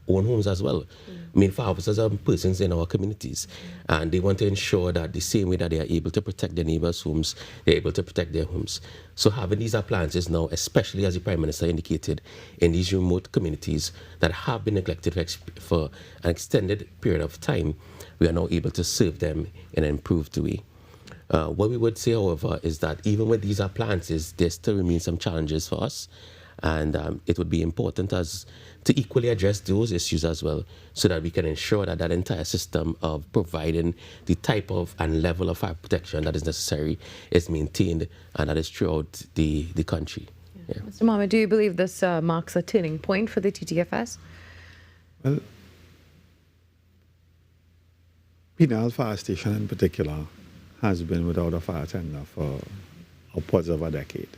homes as well. I mean, fire officers are persons in our communities, and they want to ensure that the same way that they are able to protect their neighbors' homes, they're able to protect their homes. So having these appliances now, especially as the Prime Minister indicated, in these remote communities that have been neglected for an extended period of time, we are now able to serve them in an improved way. What we would say, however, is that even with these appliances, there still remain some challenges for us, and it would be important to equally address those issues as well, so that we can ensure that that entire system of providing the type of and level of fire protection that is necessary is maintained, and that is throughout the country. Yeah. Mr. Mohammed, do you believe this marks a turning point for the TTFS? Well, Penal Fire Station in particular has been without a fire tender for upwards of a decade.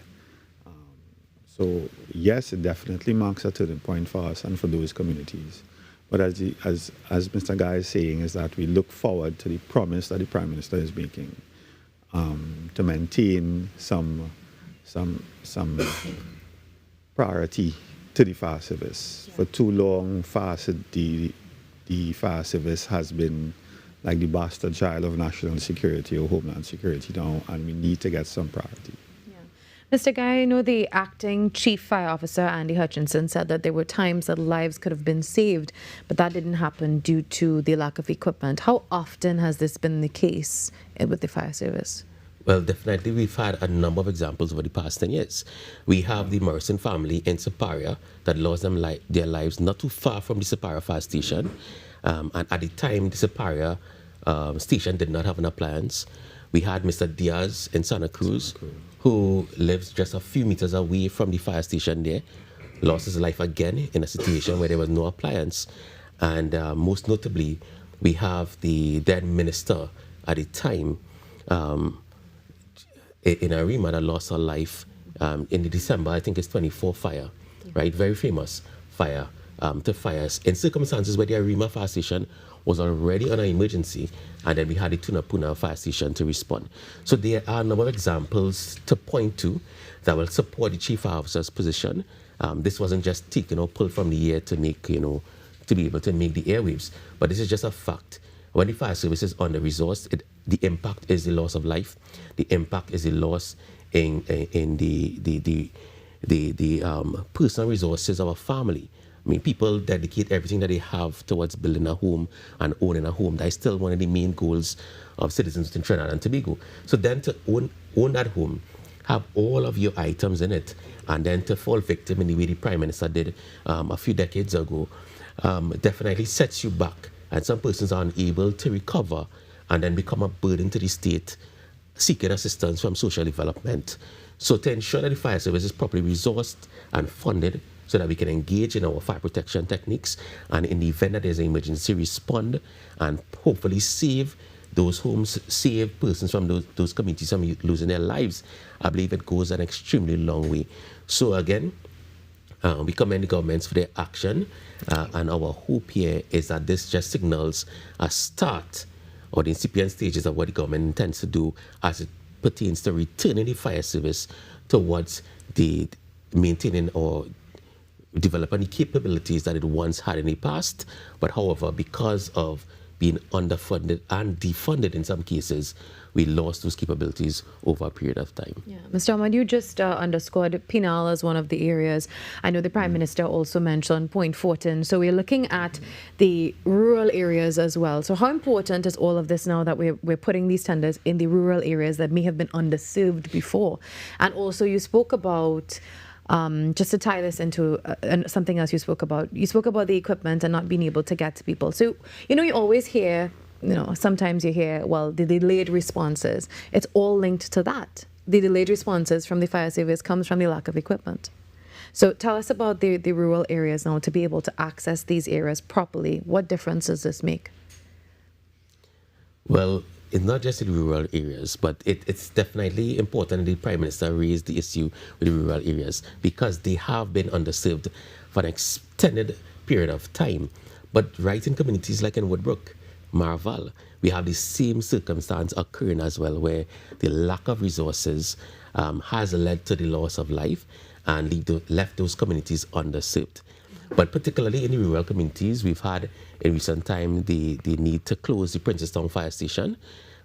So yes, it definitely marks a turning point for us and for those communities. But as Mr. Guy is saying, is that we look forward to the promise that the Prime Minister is making to maintain some priority to the fire service. Yeah. For too long, the fire service has been like the bastard child of national security or homeland security now, and we need to get some priority. Mr. Guy, I know the acting chief fire officer, Andy Hutchinson, said that there were times that lives could have been saved, but that didn't happen due to the lack of equipment. How often has this been the case with the fire service? Well, definitely we've had a number of examples over the past 10 years. We have the Morrison family in Superior that lost their lives not too far from the Superior fire station. And at the time, the Superior station did not have an appliance. We had Mr. Diaz in Santa Cruz, who lives just a few meters away from the fire station there, lost his life again in a situation where there was no appliance. And most notably, we have the then minister at the time in Arima that lost her life in the December, I think it's 24 fire, right? Very famous fire to fires in circumstances where the Arima fire station was already on an emergency, and then we had the Tunapuna fire station to respond. So there are a number of examples to point to that will support the chief fire officer's position. This wasn't just taken or pulled from the air to make, to be able to make the airwaves, but this is just a fact. When the fire service is under-resourced, the impact is the loss of life. The impact is the loss in the personal resources of a family. I mean, people dedicate everything that they have towards building a home and owning a home. That is still one of the main goals of citizens in Trinidad and Tobago. So then to own that home, have all of your items in it, and then to fall victim in the way the Prime Minister did a few decades ago, definitely sets you back. And some persons are unable to recover and then become a burden to the state, seeking assistance from social development. So to ensure that the fire service is properly resourced and funded so that we can engage in our fire protection techniques, and in the event that there's an emergency, respond and hopefully save those homes, save persons from those communities from losing their lives, I believe it goes an extremely long way. So again, we commend the governments for their action, and our hope here is that this just signals a start or the incipient stages of what the government intends to do as it pertains to returning the fire service towards the maintaining or developing the capabilities that it once had in the past. But however, because of being underfunded and defunded in some cases, we lost those capabilities over a period of time. Yeah. Mr. Ahmad, you just underscored Penal as one of the areas. I know the Prime Minister also mentioned Point Fortin. So we're looking at the rural areas as well. So how important is all of this now that we're putting these tenders in the rural areas that may have been underserved before? And also you spoke about, just to tie this into something else you spoke about the equipment and not being able to get to people. So, you always hear, sometimes you hear, well, the delayed responses. It's all linked to that. The delayed responses from the fire service comes from the lack of equipment. So tell us about the rural areas now to be able to access these areas properly. What difference does this make? Well, it's not just in rural areas, but it's definitely important that the Prime Minister raised the issue with the rural areas because they have been underserved for an extended period of time. But right in communities like in Woodbrook, Marval, we have the same circumstance occurring as well, where the lack of resources has led to the loss of life and left those communities underserved. But particularly in the rural communities, we've had in recent time the need to close the Princestown Fire Station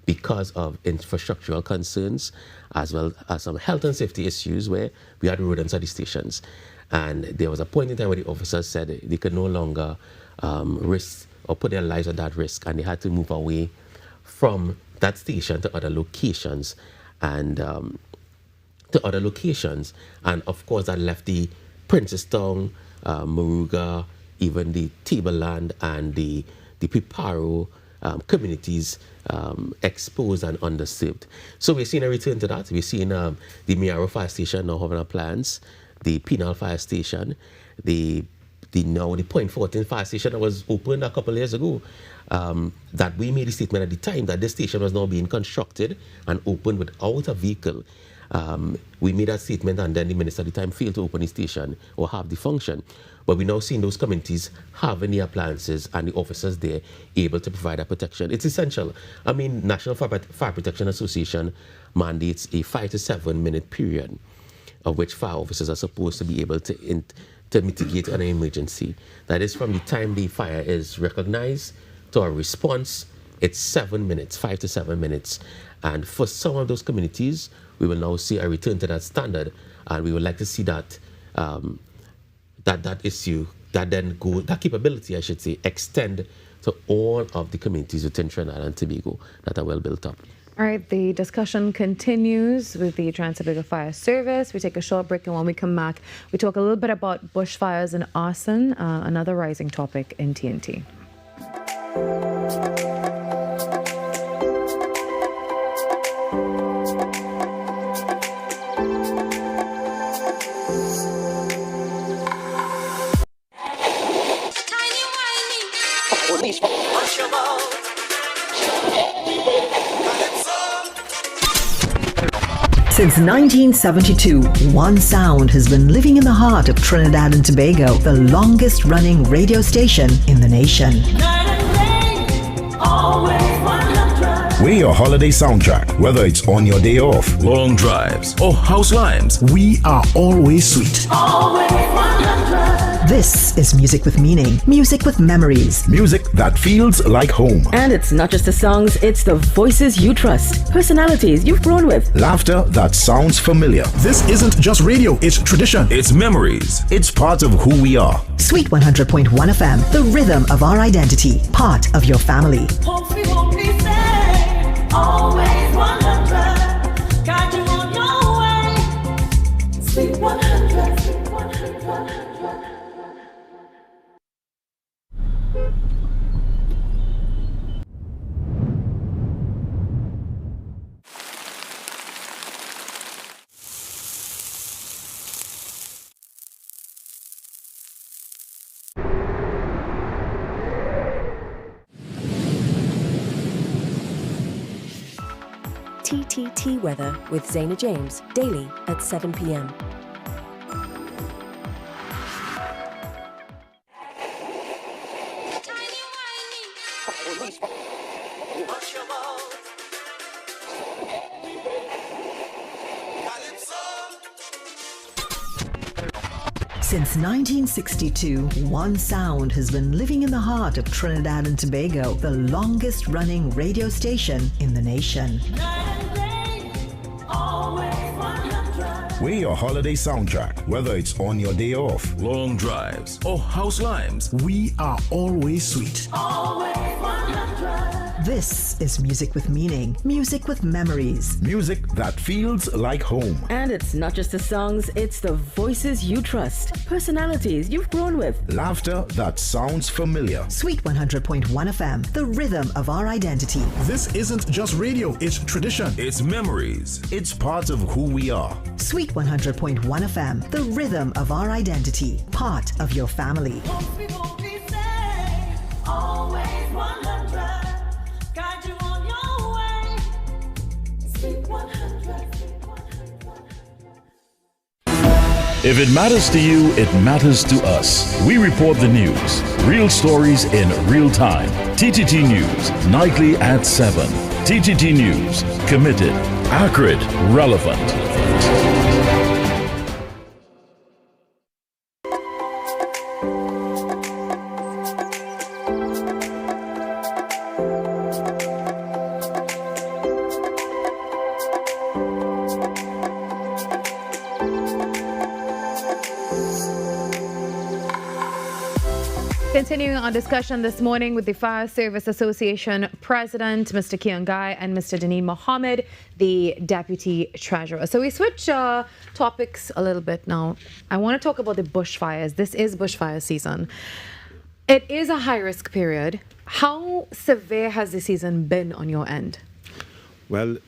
because of infrastructural concerns, as well as some health and safety issues where we had rodents at the stations. And there was a point in time where the officers said they could no longer risk or put their lives at that risk, and they had to move away from that station to other locations. And of course that left the Princestown, Moruga, even the Tableland and the Piparo communities exposed and underserved. So we're seeing a return to that. We're seeing the Miaro Fire Station now having a plans, the Penal Fire Station, the Point Fortin Fire Station that was opened a couple of years ago, that we made a statement at the time that this station was now being constructed and opened without a vehicle. We made that statement, and then the minister at the time failed to open the station or have the function. But we're now seeing those communities having the appliances and the officers there able to provide that protection. It's essential. I mean, National Fire Protection Association mandates a 5 to 7 minute period of which fire officers are supposed to be able to mitigate an emergency. That is from the time the fire is recognized to a response, it's 7 minutes, 5 to 7 minutes. And for some of those communities, we will now see a return to that standard, and we would like to see that that capability, I should say, extend to all of the communities within Trinidad and Tobago that are well built up. All right, the discussion continues with the Trinidad and Tobago Fire Service. We take a short break, and when we come back, we talk a little bit about bushfires and arson, another rising topic in TNT. Since 1972, one sound has been living in the heart of Trinidad and Tobago, the longest running radio station in the nation. We're your holiday soundtrack, whether it's on your day off, long drives, or house limes. We are always sweet. This is music with meaning, music with memories. Music that feels like home. And it's not just the songs, it's the voices you trust, personalities you've grown with. Laughter that sounds familiar. This isn't just radio, it's tradition. It's memories. It's part of who we are. Sweet 100.1 FM, the rhythm of our identity, part of your family. Always 100, guide you on your way. Sweet 100, sweet 100. TTT weather with Zaina James, daily at 7 p.m. Since 1962, one sound has been living in the heart of Trinidad and Tobago, the longest running radio station in the nation. We're your holiday soundtrack, whether it's on your day off, long drives, or house limes. We are always sweet. This is music with meaning, music with memories. Music that feels like home. And it's not just the songs, it's the voices you trust, personalities you've grown with. Laughter that sounds familiar. Sweet 100.1 FM, the rhythm of our identity. This isn't just radio, it's tradition. It's memories. It's part of who we are. Sweet 100.1 FM, the rhythm of our identity, part of your family. Always 100, guide you on your way. Sweet 100. If it matters to you, it matters to us. We report the news, real stories in real time. TTT News, nightly at 7. TTT News, committed, accurate, relevant. Continuing our discussion this morning with the Fire Service Association President, Mr. Kiangai, and Mr. Dineen Mohammed, the Deputy Treasurer. So we switch topics a little bit now. I want to talk about the bushfires. This is bushfire season. It is a high-risk period. How severe has the season been on your end? Well,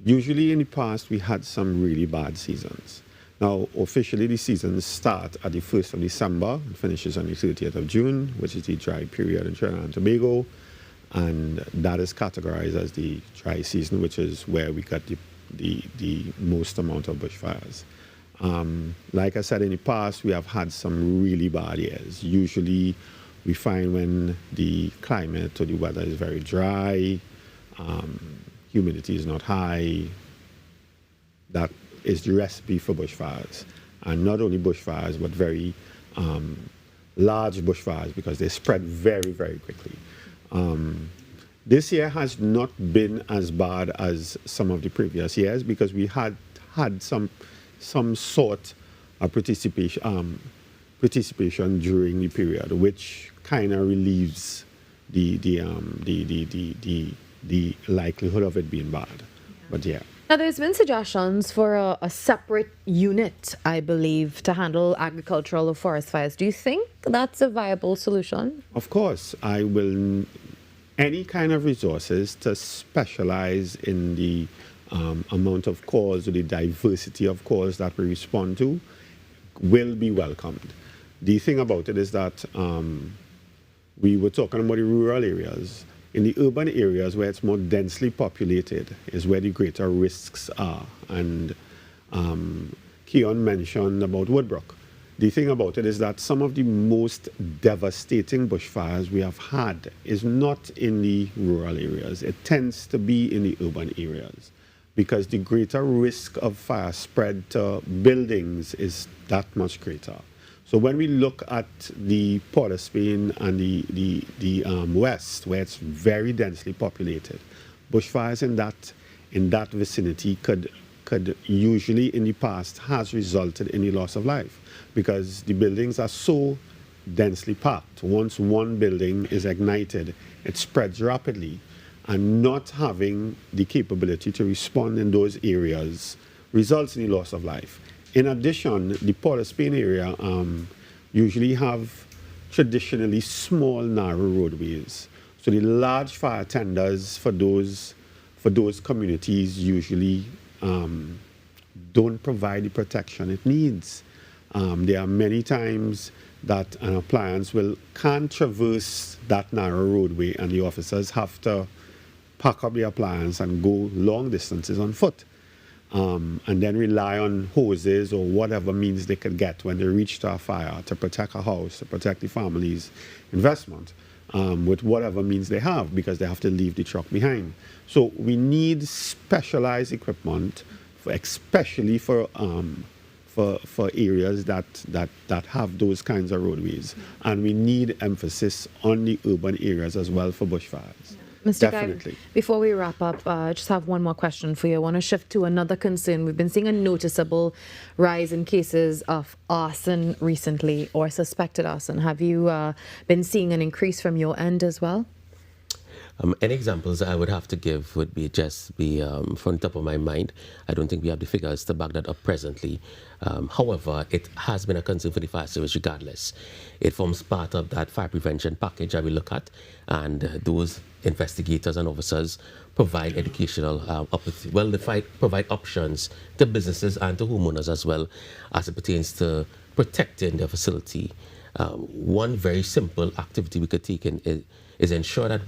usually in the past, we had some really bad seasons. Now, officially, the seasons start at the 1st of December and finishes on the 30th of June, which is the dry period in Trinidad and Tobago. And that is categorized as the dry season, which is where we got the most amount of bushfires. Like I said in the past, we have had some really bad years. Usually we find when the climate or the weather is very dry, humidity is not high, that is the recipe for bushfires. And not only bushfires, but very large bushfires because they spread very, very quickly. This year has not been as bad as some of the previous years because we had some sort of participation during the period, which kind of relieves the likelihood of it being bad. But yeah. Now, there's been suggestions for a separate unit, I believe, to handle agricultural or forest fires. Do you think that's a viable solution? Of course. Any kind of resources to specialize in the amount of calls or the diversity of calls that we respond to will be welcomed. The thing about it is that we were talking about the rural areas. In the urban areas where it's more densely populated is where the greater risks are. And Keon mentioned about Woodbrook. The thing about it is that some of the most devastating bushfires we have had is not in the rural areas. It tends to be in the urban areas because the greater risk of fire spread to buildings is that much greater. So when we look at the Port of Spain and the west, where it's very densely populated, bushfires in that vicinity could usually in the past has resulted in the loss of life because the buildings are so densely packed. Once one building is ignited, it spreads rapidly, and not having the capability to respond in those areas results in the loss of life. In addition, the Port of Spain area usually have traditionally small, narrow roadways. So the large fire tenders for those communities usually don't provide the protection it needs. There are many times that an appliance can't traverse that narrow roadway, and the officers have to pack up the appliance and go long distances on foot. And then rely on hoses or whatever means they could get when they reach to a fire to protect a house, to protect the family's investment, with whatever means they have, because they have to leave the truck behind. So we need specialized equipment, especially for areas that have those kinds of roadways. And we need emphasis on the urban areas as well for bushfires. Mr. Definitely. Guy, before we wrap up, I just have one more question for you. I want to shift to another concern. We've been seeing a noticeable rise in cases of arson recently, or suspected arson. Have you been seeing an increase from your end as well? Any examples I would have to give would be from the top of my mind. I don't think we have the figures to back that up presently. However, it has been a concern for the fire service regardless. It forms part of that fire prevention package that we look at, and those investigators and officers provide educational provide options to businesses and to homeowners as well as it pertains to protecting their facility. One very simple activity we could take in is ensure that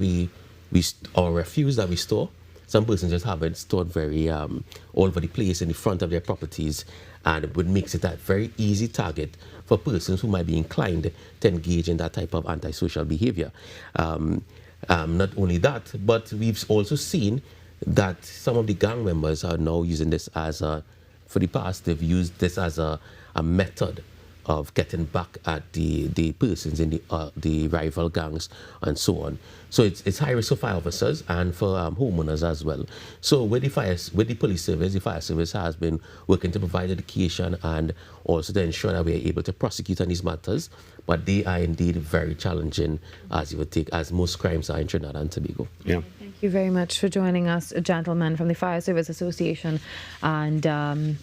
our refuse that we store, some persons just have it stored very all over the place in the front of their properties, and it makes it a very easy target for persons who might be inclined to engage in that type of antisocial behavior. Not only that, but we've also seen that some of the gang members are now using this for the past, they've used this as a method of getting back at the persons in the rival gangs and so on. So it's high risk for fire officers and for homeowners as well. So with the police service, the fire service has been working to provide education and also to ensure that we are able to prosecute on these matters. But they are indeed very challenging, as you would take, as most crimes are in Trinidad and Tobago. Yeah. Thank you very much for joining us, gentlemen, from the Fire Service Association, and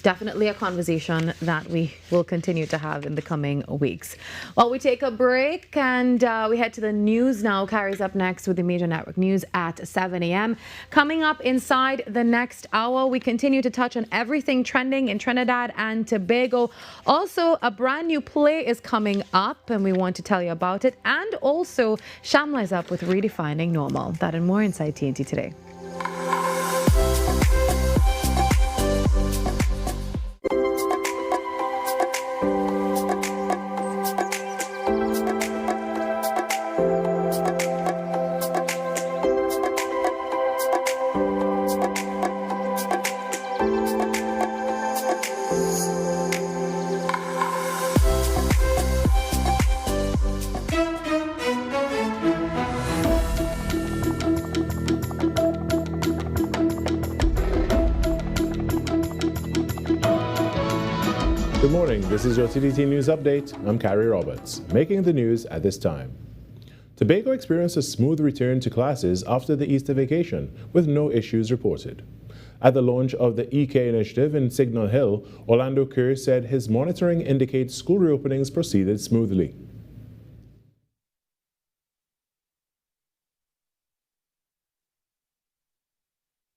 definitely a conversation that we will continue to have in the coming weeks. Well, we take a break and we head to the news now. Carrie's up next with the major network news at 7 a.m. Coming up inside the next hour, we continue to touch on everything trending in Trinidad and Tobago. Also, a brand new play is coming up, and we want to tell you about it. And also, Shamla is up with Redefining Normal. That and more inside TNT Today. Good morning, this is your TTT News Update. I'm Carrie Roberts, making the news at this time. Tobago experienced a smooth return to classes after the Easter vacation, with no issues reported. At the launch of the EK initiative in Signal Hill, Orlando Kerr said his monitoring indicates school reopenings proceeded smoothly.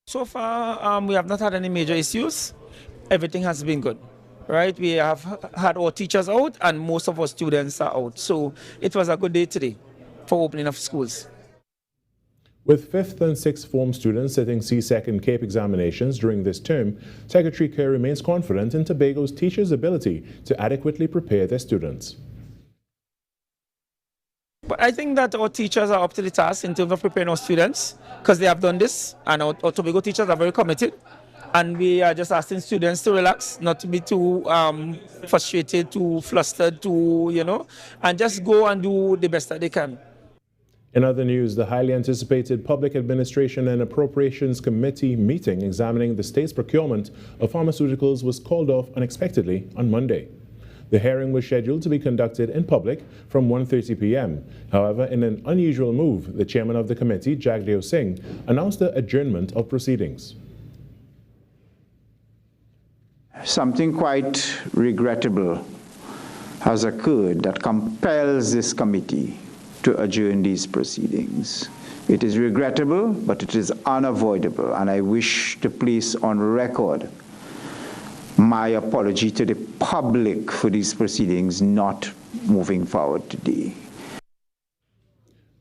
So far, we have not had any major issues. Everything has been good, right? We have had our teachers out and most of our students are out. So it was a good day today for opening of schools. With 5th and 6th form students sitting CSEC and CAPE examinations during this term, Secretary Kerr remains confident in Tobago's teachers' ability to adequately prepare their students. But I think that our teachers are up to the task in terms of preparing our students because they have done this, and our Tobago teachers are very committed. And we are just asking students to relax, not to be too frustrated, too flustered, and just go and do the best that they can. In other news, the highly anticipated Public Administration and Appropriations Committee meeting examining the state's procurement of pharmaceuticals was called off unexpectedly on Monday. The hearing was scheduled to be conducted in public from 1:30 p.m. However, in an unusual move, the chairman of the committee, Jagdeo Singh, announced the adjournment of proceedings. Something quite regrettable has occurred that compels this committee to adjourn these proceedings. It is regrettable, but it is unavoidable, and I wish to place on record my apology to the public for these proceedings not moving forward today.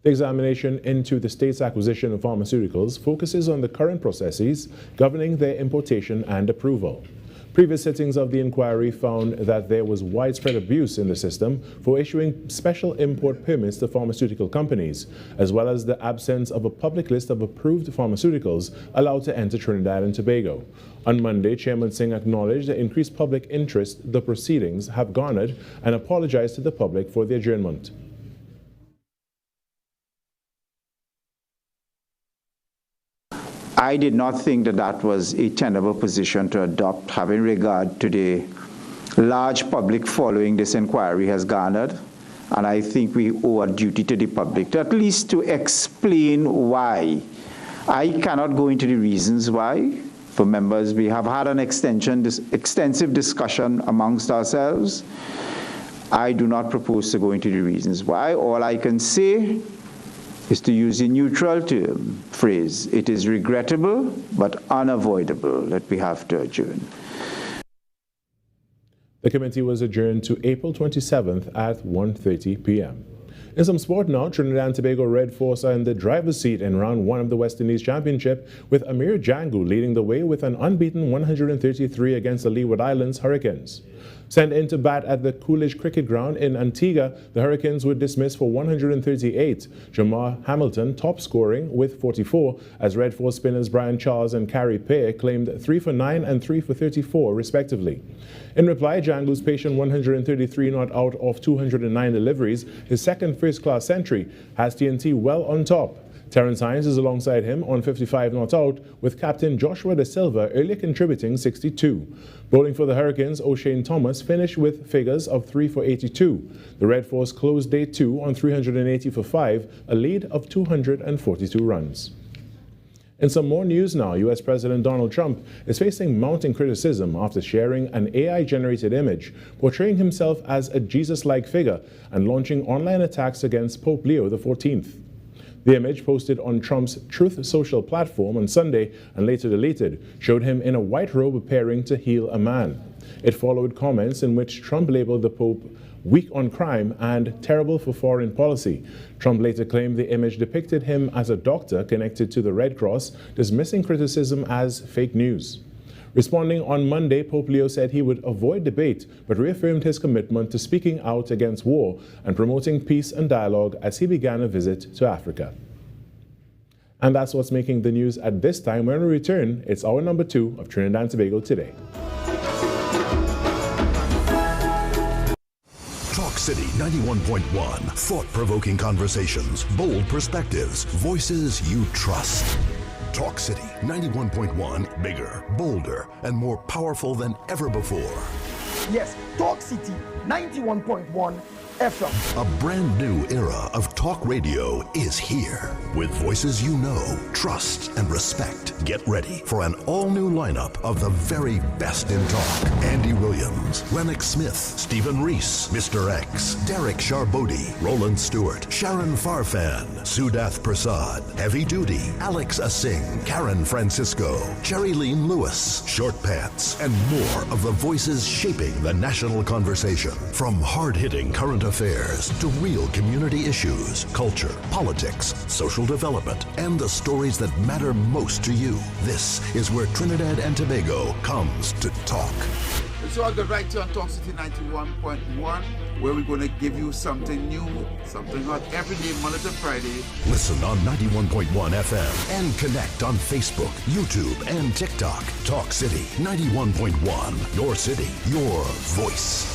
The examination into the state's acquisition of pharmaceuticals focuses on the current processes governing their importation and approval. Previous sittings of the inquiry found that there was widespread abuse in the system for issuing special import permits to pharmaceutical companies, as well as the absence of a public list of approved pharmaceuticals allowed to enter Trinidad and Tobago. On Monday, Chairman Singh acknowledged the increased public interest the proceedings have garnered and apologized to the public for the adjournment. I did not think that that was a tenable position to adopt, having regard to the large public following this inquiry has garnered. And I think we owe a duty to the public to at least to explain why. I cannot go into the reasons why. For members, we have had an extensive discussion amongst ourselves. I do not propose to go into the reasons why. All I can say is to use a neutral term phrase. It is regrettable but unavoidable that we have to adjourn. The committee was adjourned to April 27th at 1:30 p.m. In some sport now, Trinidad and Tobago Red Force are in the driver's seat in round 1 of the West Indies Championship, with Amir Jangu leading the way with an unbeaten 133 against the Leeward Islands Hurricanes. Sent in to bat at the Coolidge Cricket Ground in Antigua, the Hurricanes were dismissed for 138. Jamar Hamilton top scoring with 44, as Red Force spinners Brian Charles and Carrie Pear claimed 3 for 9 and 3 for 34 respectively. In reply, Jangu's patient 133 not out of 209 deliveries, his second first-class century, has TNT well on top. Terrence Hines is alongside him on 55 not out, with captain Joshua De Silva earlier contributing 62. Bowling for the Hurricanes, O'Shane Thomas finished with figures of 3 for 82. The Red Force closed day 2 on 380 for 5, a lead of 242 runs. In some more news now, U.S. President Donald Trump is facing mounting criticism after sharing an AI-generated image portraying himself as a Jesus-like figure and launching online attacks against Pope Leo XIV. The image, posted on Trump's Truth Social platform on Sunday and later deleted, showed him in a white robe appearing to heal a man. It followed comments in which Trump labeled the Pope weak on crime and terrible for foreign policy. Trump later claimed the image depicted him as a doctor connected to the Red Cross, dismissing criticism as fake news. Responding on Monday, Pope Leo said he would avoid debate, but reaffirmed his commitment to speaking out against war and promoting peace and dialogue as he began a visit to Africa. And that's what's making the news at this time. When we return, it's hour number 2 of Trinidad and Tobago Today. Talk City 91.1. Thought-provoking conversations, bold perspectives, voices you trust. Talk City 91.1, bigger, bolder, and more powerful than ever before. Yes, Talk City 91.1 FM. A brand new era of talk radio is here. With voices you know, trust, and respect. Get ready for an all-new lineup of the very best in talk. Andy Williams, Lennox Smith, Stephen Reese, Mr. X, Derek Charbodi, Roland Stewart, Sharon Farfan, Sudath Prasad, Heavy Duty, Alex Asing, Karen Francisco, Cherry Lean Lewis, Short Pants, and more of the voices shaping the national conversation. From hard-hitting current affairs to real community issues, culture, politics, social development, and the stories that matter most to you. This is where Trinidad and Tobago comes to talk. So I'll get right to on Talk City 91.1, where we're going to give you something new, something hot every day, Monday to Friday. Listen on 91.1 FM and connect on Facebook, YouTube, and TikTok. Talk City 91.1. Your city, your voice.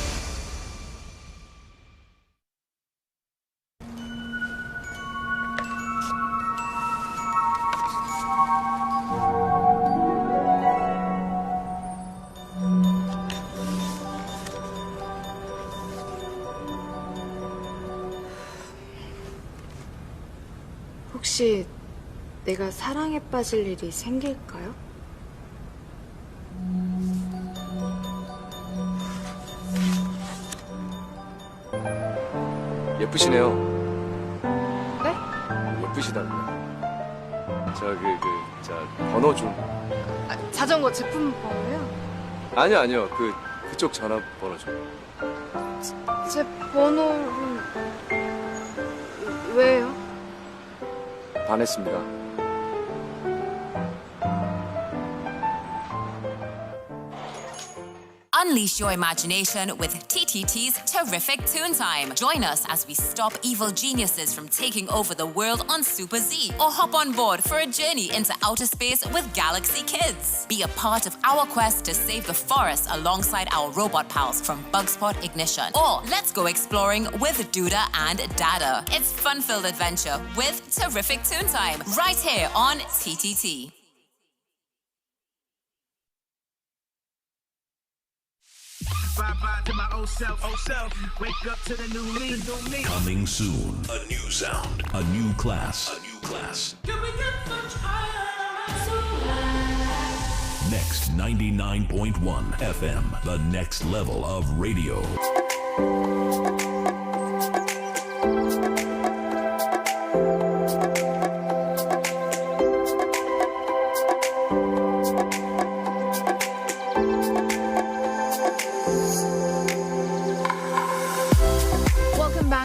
혹시 내가 사랑에 빠질 일이 생길까요? 예쁘시네요. 네? 예쁘시다고요. 번호 좀. 자전거 제품 번호요? 아니요. 그쪽 전화번호 좀. 제 번호를 왜요? 반했습니다. Unleash your imagination with TTT's Terrific Toon Time. Join us as we stop evil geniuses from taking over the world on Super Z, or hop on board for a journey into outer space with Galaxy Kids. Be a part of our quest to save the forest alongside our robot pals from Bugspot Ignition. Or let's go exploring with Duda and Dada. It's fun-filled adventure with Terrific Toon Time right here on TTT. Bye-bye to my old self. Wake up to the new me. Coming soon. A new sound. A new class. Can we get much higher? So high. Next 99.1 FM. The next level of radio.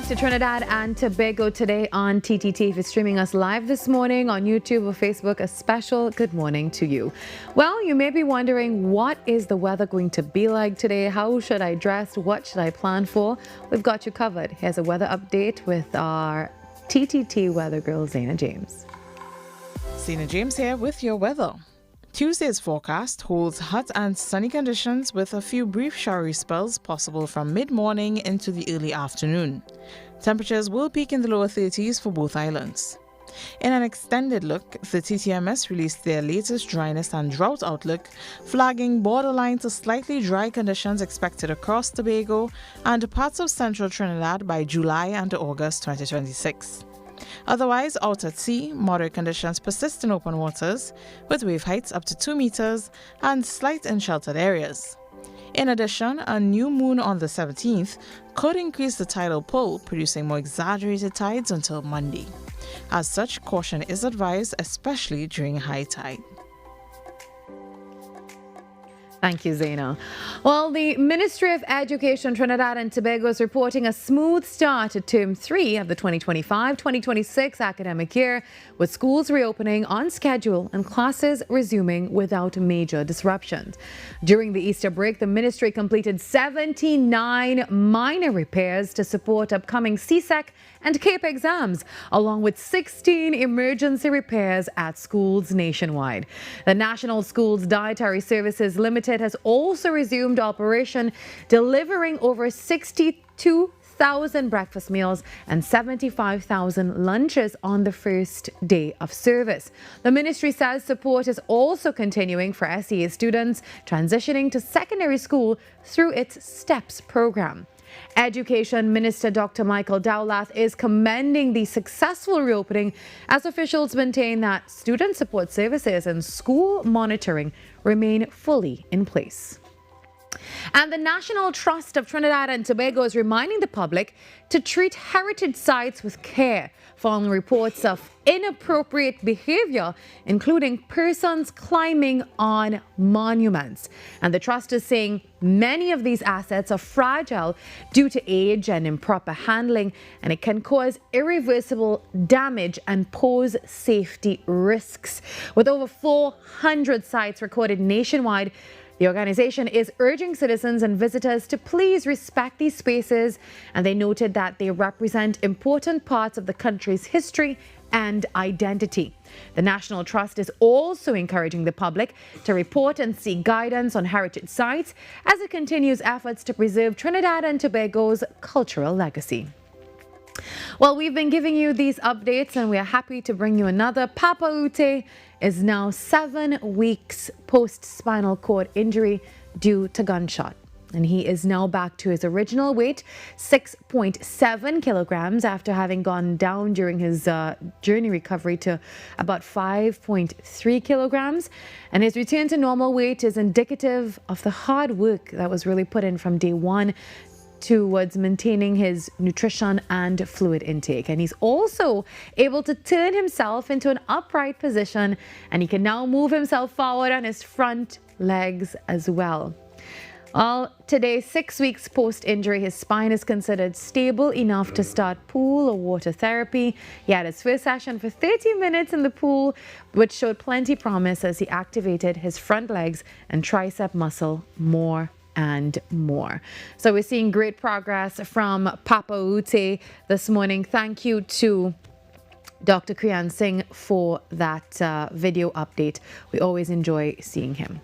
To Trinidad and Tobago Today on TTT. If you're streaming us live this morning on YouTube or Facebook, a special good morning to you. Well, you may be wondering, what is the weather going to be like today? How should I dress? What should I plan for? We've got you covered. Here's a weather update with our TTT weather girl, Zena James. Zena James here with your weather. Tuesday's forecast holds hot and sunny conditions with a few brief showery spells possible from mid-morning into the early afternoon. Temperatures will peak in the lower 30s for both islands. In an extended look, the TTMS released their latest dryness and drought outlook, flagging borderline to slightly dry conditions expected across Tobago and parts of central Trinidad by July and August 2026. Otherwise, out at sea, moderate conditions persist in open waters, with wave heights up to 2 meters and slight in sheltered areas. In addition, a new moon on the 17th could increase the tidal pull, producing more exaggerated tides until Monday. As such, caution is advised, especially during high tide. Thank you, Zena. Well, the Ministry of Education Trinidad and Tobago is reporting a smooth start to Term 3 of the 2025-2026 academic year, with schools reopening on schedule and classes resuming without major disruptions. During the Easter break, the ministry completed 79 minor repairs to support upcoming CSEC and CAPE exams, along with 16 emergency repairs at schools nationwide. The National Schools Dietary Services Limited has also resumed operation, delivering over 62 1,000 breakfast meals and 75,000 lunches on the first day of service. The ministry says support is also continuing for SEA students transitioning to secondary school through its STEPS program. Education Minister Dr. Michael Dowlath is commending the successful reopening as officials maintain that student support services and school monitoring remain fully in place. And the National Trust of Trinidad and Tobago is reminding the public to treat heritage sites with care following reports of inappropriate behavior, including persons climbing on monuments. And the trust is saying many of these assets are fragile due to age and improper handling, and it can cause irreversible damage and pose safety risks. With over 400 sites recorded nationwide, the organization is urging citizens and visitors to please respect these spaces, and they noted that they represent important parts of the country's history and identity. The National Trust is also encouraging the public to report and seek guidance on heritage sites as it continues efforts to preserve Trinidad and Tobago's cultural legacy. Well, we've been giving you these updates and we are happy to bring you another. Papa Ute is now 7 weeks post-spinal cord injury due to gunshot. And he is now back to his original weight, 6.7 kilograms, after having gone down during his journey recovery to about 5.3 kilograms. And his return to normal weight is indicative of the hard work that was really put in from day one towards maintaining his nutrition and fluid intake. And he's also able to turn himself into an upright position, and he can now move himself forward on his front legs as well. Well, today, 6 weeks post-injury, his spine is considered stable enough to start pool or water therapy. He had his first session for 30 minutes in the pool, which showed plenty promise as he activated his front legs and tricep muscle more and more. So we're seeing great progress from Papa Ute this morning. Thank you to Dr. Kriyan Singh for that video update. We always enjoy seeing him.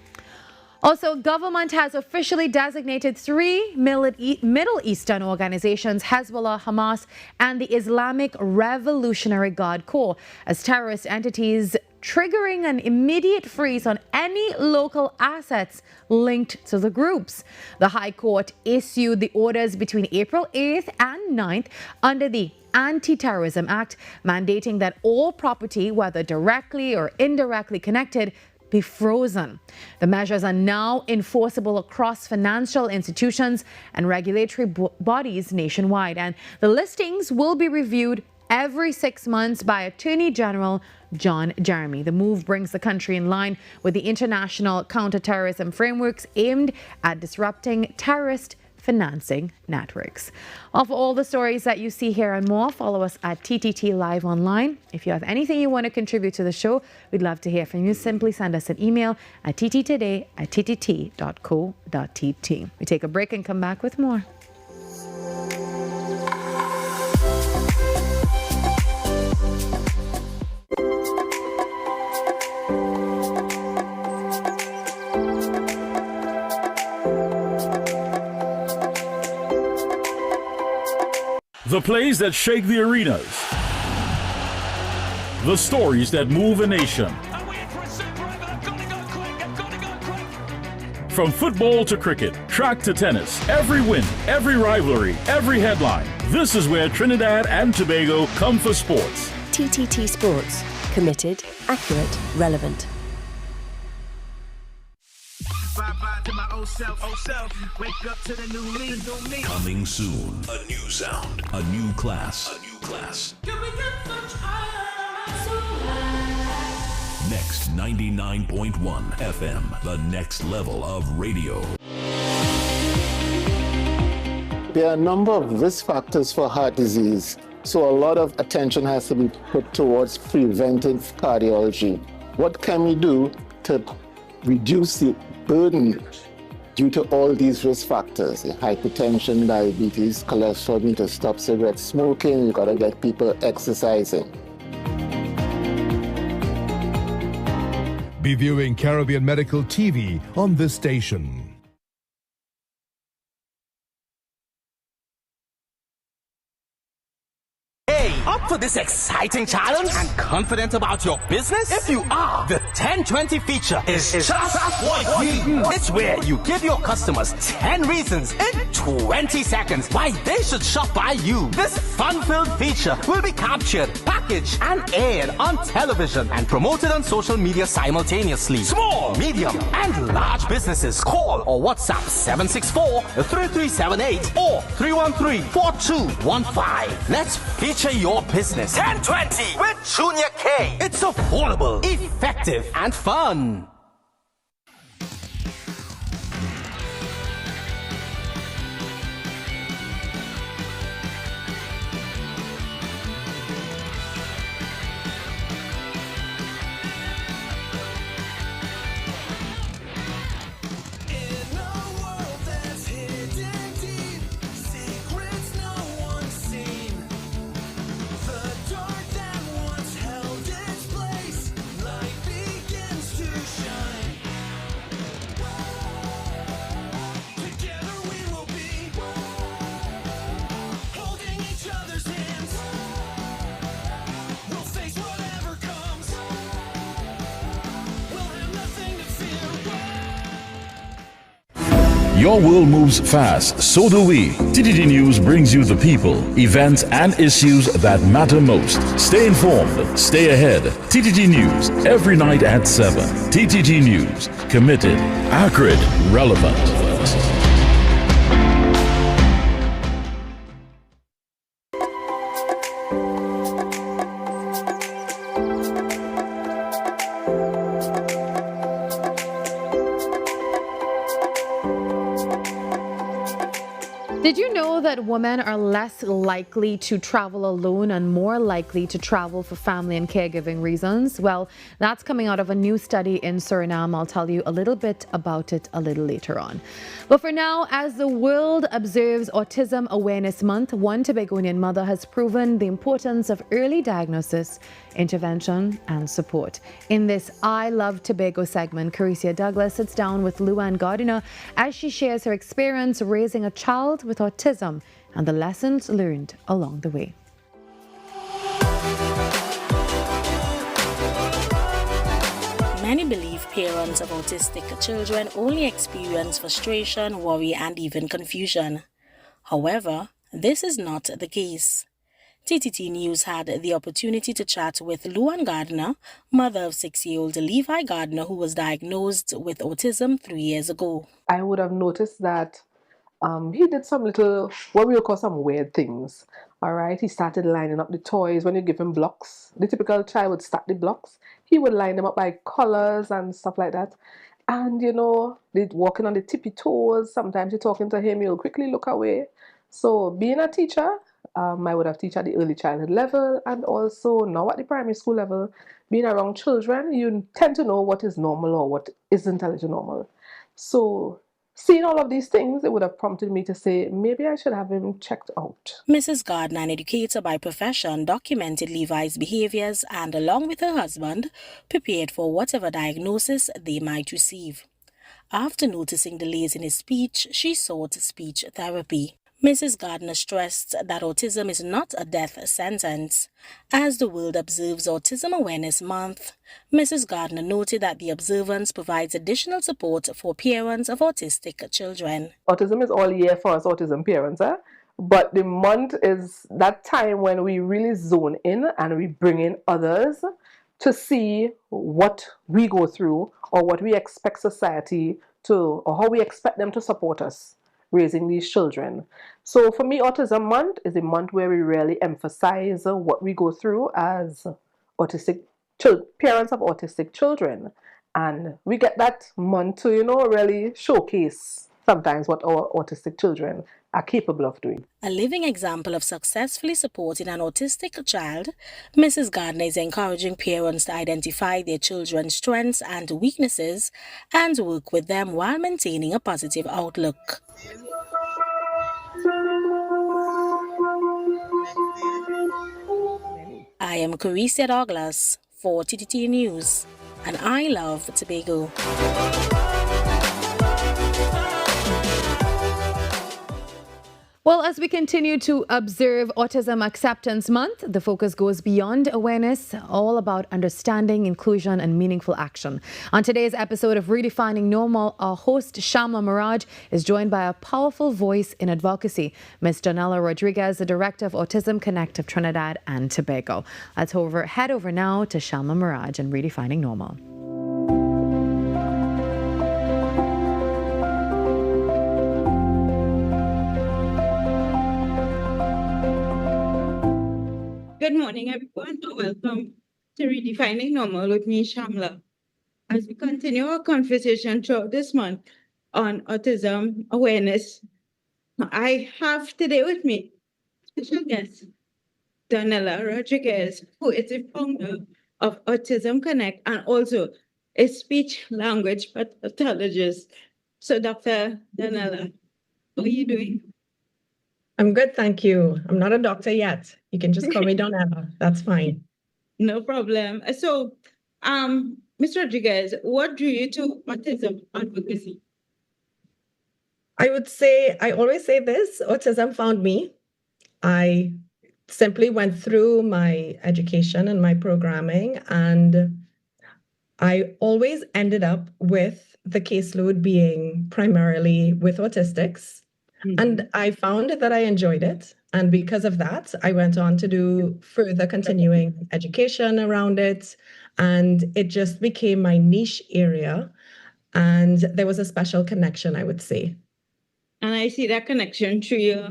Also, government has officially designated 3 Middle Eastern organizations, Hezbollah, Hamas, and the Islamic Revolutionary Guard Corps, as terrorist entities, triggering an immediate freeze on any local assets linked to the groups. The High Court issued the orders between April 8th and 9th under the Anti-Terrorism Act, mandating that all property, whether directly or indirectly connected, be frozen. The measures are now enforceable across financial institutions and regulatory bodies nationwide, and the listings will be reviewed every 6 months by Attorney General John Jeremy. The move brings the country in line with the international counterterrorism frameworks aimed at disrupting terrorist financing networks. Well, for all the stories that you see here and more, follow us at TTT Live Online. If you have anything you want to contribute to the show, we'd love to hear from you. Simply send us an email at tttoday@ttt.co.tt. We take a break and come back with more. The plays that shake the arenas. The stories that move a nation. From football to cricket, track to tennis, every win, every rivalry, every headline. This is where Trinidad and Tobago come for sports. TTT Sports. Committed, accurate, relevant. Coming soon. A new sound. A new class. A new class. Next 99.1 FM. The next level of radio. There are a number of risk factors for heart disease, so a lot of attention has to be put towards preventive cardiology. What can we do to reduce the burden due to all these risk factors? Hypertension, diabetes, cholesterol, need to stop cigarette smoking, you gotta get people exercising. Be viewing Caribbean Medical TV on this station. up for this exciting challenge and confident about your business? If you are, the 10-20 feature is just what you need. It's where you give your customers 10 reasons in 20 seconds why they should shop by you. This fun-filled feature will be captured, packaged, and aired on television and promoted on social media simultaneously. Small, medium, and large businesses call or WhatsApp 764-3378 or 313-4215. Let's feature your business. 1020 with Junior K. It's affordable, effective, and fun. Your world moves fast, so do we. TTT News brings you the people, events, and issues that matter most. Stay informed, stay ahead. TTT News, every night at 7. TTT News, committed, accurate, relevant. Did you know that women are less likely to travel alone and more likely to travel for family and caregiving reasons? Well, that's coming out of a new study in Suriname. I'll tell you a little bit about it a little later on. But for now, as the world observes Autism Awareness Month, one Tobagonian mother has proven the importance of early diagnosis, intervention, and support. In this I Love Tobago segment, Carissa Douglas sits down with Luann Gardiner as she shares her experience raising a child with autism and the lessons learned along the way. Many believe parents of autistic children only experience frustration, worry, and even confusion. However, this is not the case. TTT News had the opportunity to chat with Luann Gardiner, mother of 6-year-old Levi Gardiner, who was diagnosed with autism 3 years ago. I would have noticed that he did some little, what we would call some weird things. All right, he started lining up the toys. When you give him blocks, the typical child would stack the blocks. He would line them up by colors and stuff like that. And, you know, they're walking on the tippy toes. Sometimes you're talking to him, he'll quickly look away. So being a teacher, I would have taught at the early childhood level and also now at the primary school level. Being around children, you tend to know what is normal or what isn't a little normal. So seeing all of these things, it would have prompted me to say, maybe I should have him checked out. Mrs. Gardner, an educator by profession, documented Levi's behaviors and, along with her husband, prepared for whatever diagnosis they might receive. After noticing delays in his speech, she sought speech therapy. Mrs. Gardner stressed that autism is not a death sentence. As the world observes Autism Awareness Month, Mrs. Gardner noted that the observance provides additional support for parents of autistic children. Autism is all year for us autism parents, but the month is that time when we really zone in and we bring in others to see what we go through or what we expect society to, or how we expect them to support us raising these children. So for me, Autism Month is a month where we really emphasize what we go through as autistic parents of autistic children. And we get that month to, you know, really showcase sometimes what our autistic children are capable of doing. A living example of successfully supporting an autistic child, Mrs. Gardner is encouraging parents to identify their children's strengths and weaknesses and work with them while maintaining a positive outlook. I am Carissa Douglas for TTT News, and I love Tobago. Well, Well, as we continue to observe Autism Acceptance Month, the focus goes beyond awareness, all about understanding, inclusion, and meaningful action. On today's episode of Redefining Normal, our host, Shamla Miraj, is joined by a powerful voice in advocacy, Ms. Janella Rodriguez, the Director of Autism Connect of Trinidad and Tobago. Let's head over now to Shamla Miraj and Redefining Normal. Good morning, everyone, and welcome to Redefining Normal with me, Shamla. As we continue our conversation throughout this month on autism awareness, I have today with me special guest, Janella Rodriguez, who is the founder of Autism Connect and also a speech language pathologist. So, Dr. Janella, how are you doing? I'm good, thank you. I'm not a doctor yet. You can just call me Donella. That's fine. No problem. So, Ms. Rodriguez, what drew you to autism advocacy? I always say this, autism found me. I simply went through my education and my programming, and I always ended up with the caseload being primarily with autistics. And I found that I enjoyed it. And because of that, I went on to do further continuing education around it. And it just became my niche area. And there was a special connection, I would say. And I see that connection through your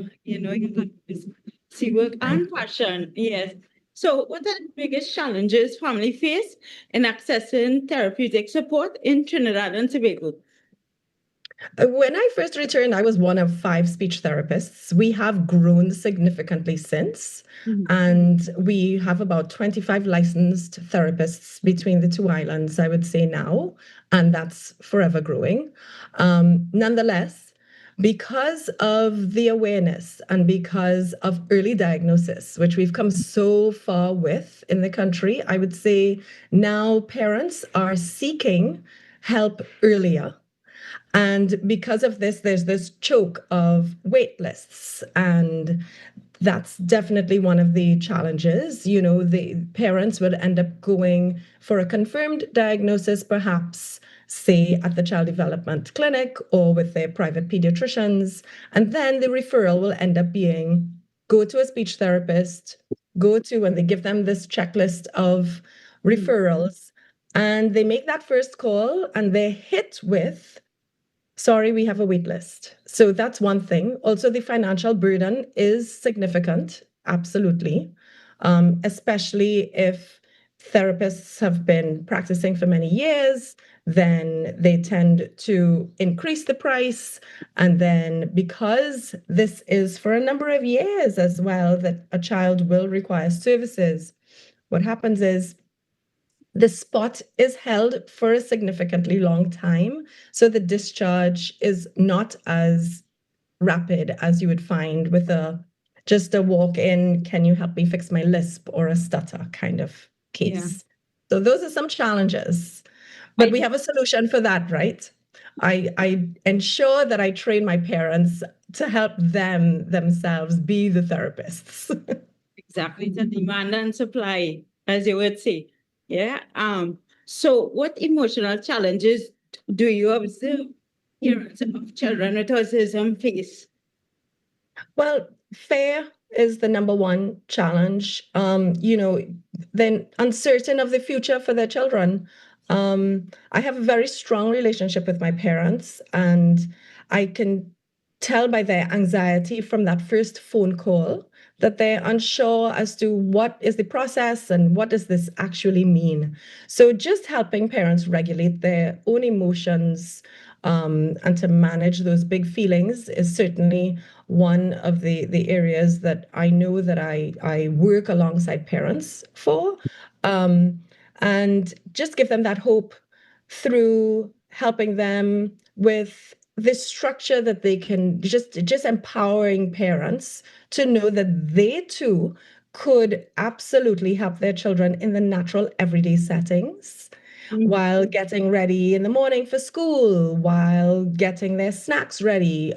work and passion. Yes. So what are the biggest challenges families face in accessing therapeutic support in Trinidad and Tobago? When I first returned, I was one of 5 speech therapists. We have grown significantly since, and we have about 25 licensed therapists between the 2 islands, I would say now, and that's forever growing. Nonetheless, because of the awareness and because of early diagnosis, which we've come so far with in the country, I would say now parents are seeking help earlier. And because of this, there's this choke of wait lists. And that's definitely one of the challenges. You know, the parents would end up going for a confirmed diagnosis, perhaps, say, at the child development clinic or with their private pediatricians. And then the referral will end up being go to a speech therapist, and they give them this checklist of referrals. And they make that first call and they're hit with, sorry, we have a wait list. So that's one thing. Also, the financial burden is significant, absolutely, especially if therapists have been practicing for many years, then they tend to increase the price. And then because this is for a number of years as well, that a child will require services, what happens is the spot is held for a significantly long time, so the discharge is not as rapid as you would find with just a walk-in, can you help me fix my lisp or a stutter kind of case. Yeah. So those are some challenges, but we have a solution for that, right? I ensure that I train my parents to help themselves be the therapists. Exactly, the demand and supply, as you would say. Yeah. So what emotional challenges do you observe parents of children with autism face? Well, fear is the number one challenge. Then uncertain of the future for their children. I have a very strong relationship with my parents, and I can tell by their anxiety from that first phone call that they're unsure as to what is the process and what does this actually mean. So just helping parents regulate their own emotions and to manage those big feelings is certainly one of the areas that I know that I work alongside parents for. And just give them that hope through helping them with this structure that they can just empowering parents to know that they too could absolutely help their children in the natural everyday settings. while getting ready in the morning for school, while getting their snacks ready,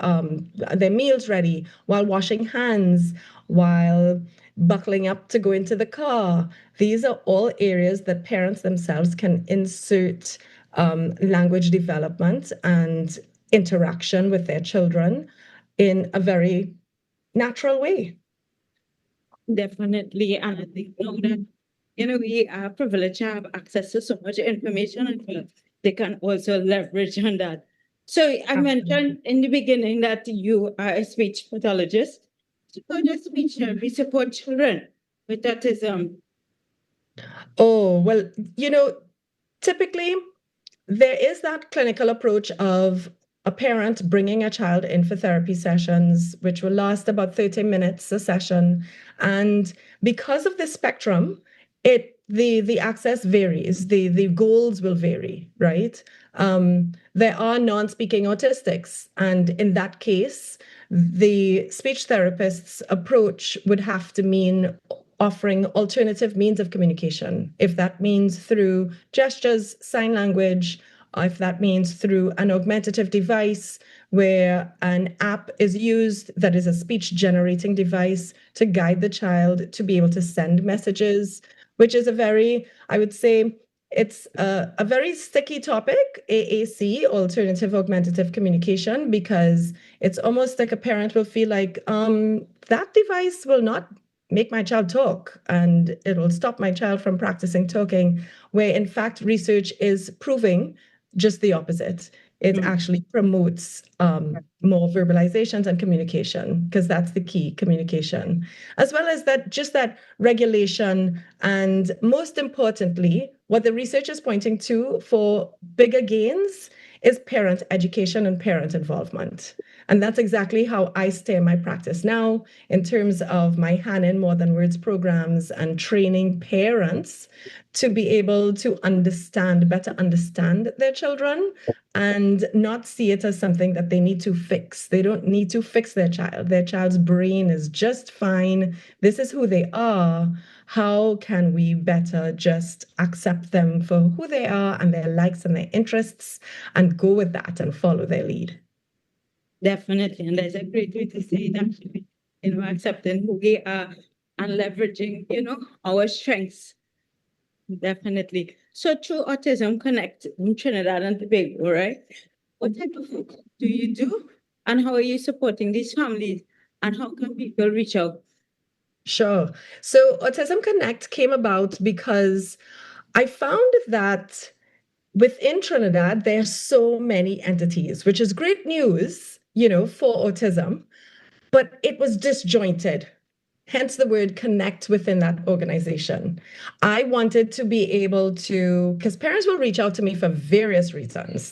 their meals ready, while washing hands, while buckling up to go into the car. These are all areas that parents themselves can insert language development and interaction with their children in a very natural way. Definitely. And I think now that, we are privileged to have access to so much information, and they can also leverage on that. So I mentioned in the beginning that you are a speech pathologist. So how does speech therapy support children with autism? Oh, well, typically there is that clinical approach of a parent bringing a child in for therapy sessions, which will last about 30 minutes a session. And because of the spectrum, the access varies, the goals will vary, right? There are non-speaking autistics, and in that case, the speech therapist's approach would have to mean offering alternative means of communication. If that means through gestures, sign language, or if that means through an augmentative device where an app is used that is a speech generating device to guide the child to be able to send messages, which is I would say, it's a very sticky topic, AAC, alternative augmentative communication, because it's almost like a parent will feel like that device will not make my child talk and it will stop my child from practicing talking, where in fact research is proving just the opposite. It actually promotes more verbalizations and communication, because that's the key, communication, as well as that regulation. And most importantly, what the research is pointing to for bigger gains is parent education and parent involvement. And that's exactly how I steer my practice now in terms of my Hand in More Than Words programs and training parents to be able to better understand their children and not see it as something that they need to fix. They don't need to fix their child. Their child's brain is just fine. This is who they are. How can we better just accept them for who they are and their likes and their interests and go with that and follow their lead? Definitely. And there's a great way to say it, actually, accepting who we are and leveraging, our strengths. Definitely. So through Autism Connect in Trinidad and Tobago, right? What type of work do you do? And how are you supporting these families? And how can people reach out? Sure. So Autism Connect came about because I found that within Trinidad, there are so many entities, which is great news, for autism, but it was disjointed. Hence the word connect within that organization. I wanted to be able to, because parents will reach out to me for various reasons,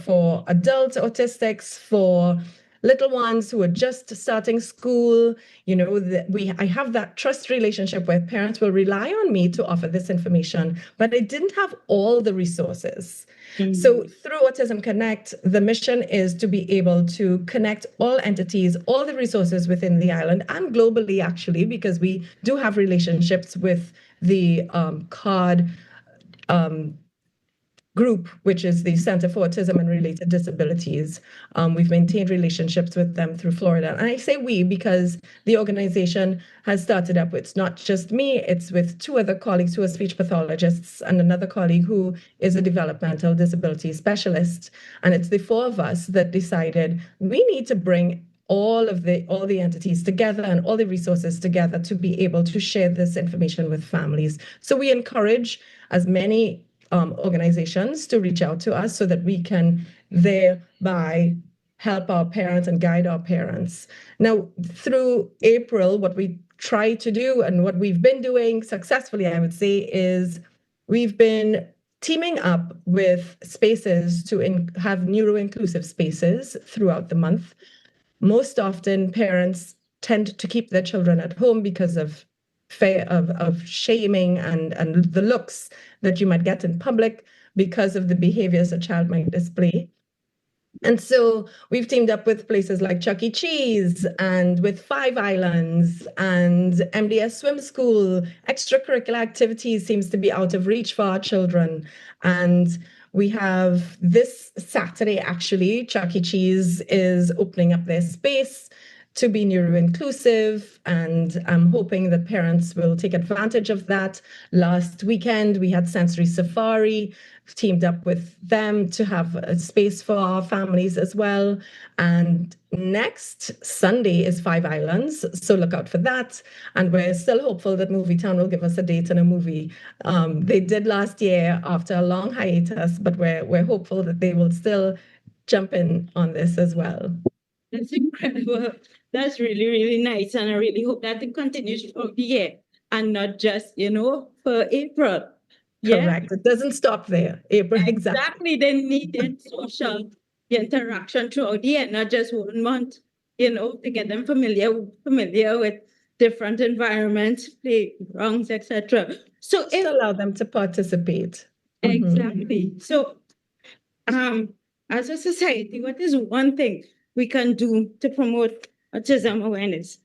for adult autistics, for little ones who are just starting school, I have that trust relationship where parents will rely on me to offer this information, but I didn't have all the resources. So through Autism Connect, the mission is to be able to connect all entities, all the resources within the island and globally, actually, because we do have relationships with the CARD group, which is the Center for Autism and Related Disabilities. We've maintained relationships with them through Florida. And I say we because the organization has started up. It's not just me, it's with two other colleagues who are speech pathologists and another colleague who is a developmental disability specialist. And it's the four of us that decided we need to bring all the entities together and all the resources together to be able to share this information with families. So we encourage as many organizations to reach out to us so that we can thereby help our parents and guide our parents. Now, through April, what we try to do and what we've been doing successfully, I would say, is we've been teaming up with spaces to have neuro-inclusive spaces throughout the month. Most often, parents tend to keep their children at home because of fear of shaming and the looks that you might get in public because of the behaviors a child might display. And so we've teamed up with places like Chuck E. Cheese and with Five Islands and MDS Swim School. Extracurricular activities seems to be out of reach for our children. And we have this Saturday, actually, Chuck E. Cheese is opening up their space to be neuro-inclusive, and I'm hoping that parents will take advantage of that. Last weekend, we had Sensory Safari, teamed up with them to have a space for our families as well. And next Sunday is Five Islands, so look out for that. And we're still hopeful that Movietown will give us a date and a movie. They did last year after a long hiatus, but we're hopeful that they will still jump in on this as well. That's incredible. That's really, really nice. And I really hope that it continues throughout the year and not just, for April. Correct. It doesn't stop there. April, exactly. They need that social interaction throughout the year, not just 1 month, to get them familiar with different environments, playgrounds, etc. So just allow them to participate. Exactly. So as a society, what is one thing we can do to promote autism awareness?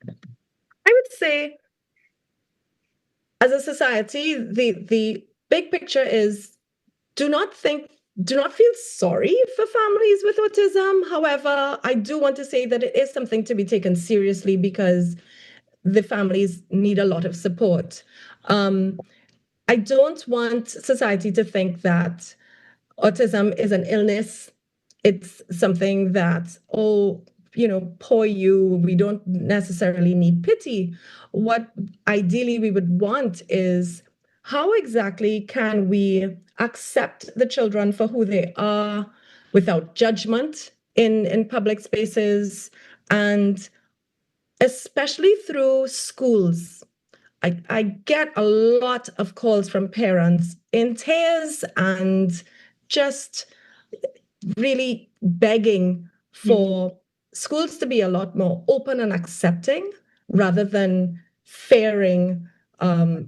I would say, as a society, the big picture is do not feel sorry for families with autism. However, I do want to say that it is something to be taken seriously because the families need a lot of support. I don't want society to think that autism is an illness. It's something that, poor you, we don't necessarily need pity. What ideally we would want is how exactly can we accept the children for who they are without judgment in public spaces, and especially through schools. I get a lot of calls from parents in tears and just really begging for schools to be a lot more open and accepting rather than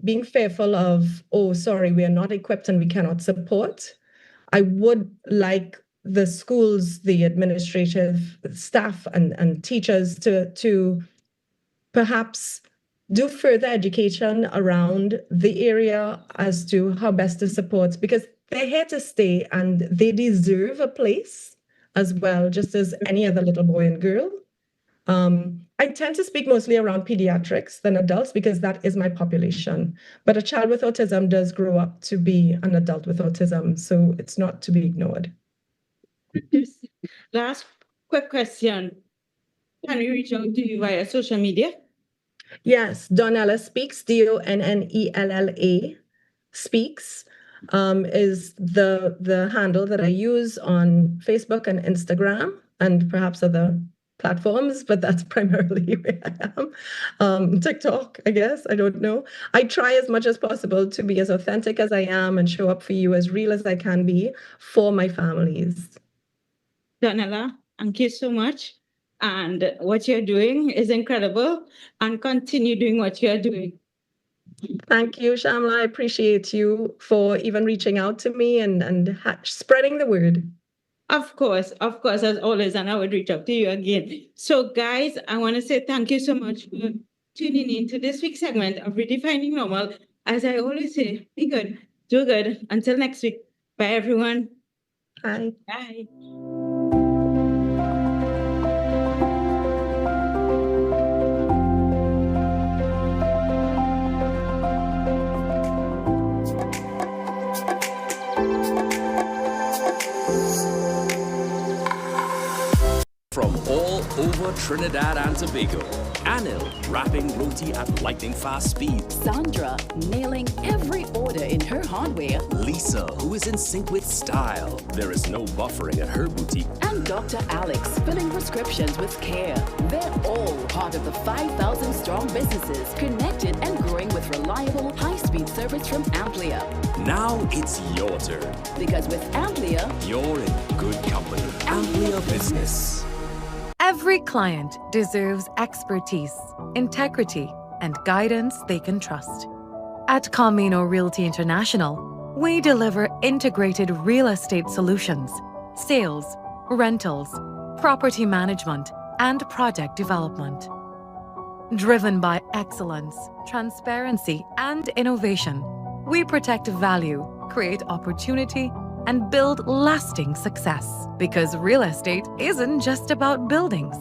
being fearful of, oh, sorry, we are not equipped and we cannot support. I would like the schools, the administrative staff and teachers to perhaps do further education around the area as to how best to support, because they're here to stay and they deserve a place as well, just as any other little boy and girl. I tend to speak mostly around pediatrics than adults because that is my population. But a child with autism does grow up to be an adult with autism, so it's not to be ignored. Last quick question. Can we reach out to you via social media? Yes, Donella Speaks, Donnella Speaks, is the handle that I use on Facebook and Instagram and perhaps other platforms, but that's primarily where I am. TikTok, I guess, I don't know. I try as much as possible to be as authentic as I am and show up for you as real as I can be for my families. Donella, thank you so much. And what you're doing is incredible, and continue doing what you're doing. Thank you, Shamla. I appreciate you for even reaching out to me and spreading the word. Of course, as always, and I would reach out to you again. So, guys, I want to say thank you so much for tuning in to this week's segment of Redefining Normal. As I always say, be good, do good. Until next week. Bye, everyone. Bye. Bye. From all over Trinidad and Tobago, Anil wrapping roti at lightning fast speed. Sandra nailing every order in her hardware. Lisa, who is in sync with style. There is no buffering at her boutique. And Dr. Alex filling prescriptions with care. They're all part of the 5,000 strong businesses connected and growing with reliable, high-speed service from Amplia. Now it's your turn. Because with Amplia, you're in good company. Amplia Business. Every client deserves expertise, integrity, and guidance they can trust. At Camino Realty International, we deliver integrated real estate solutions, sales, rentals, property management, and project development. Driven by excellence, transparency, and innovation, we protect value, create opportunity, and build lasting success. Because real estate isn't just about buildings.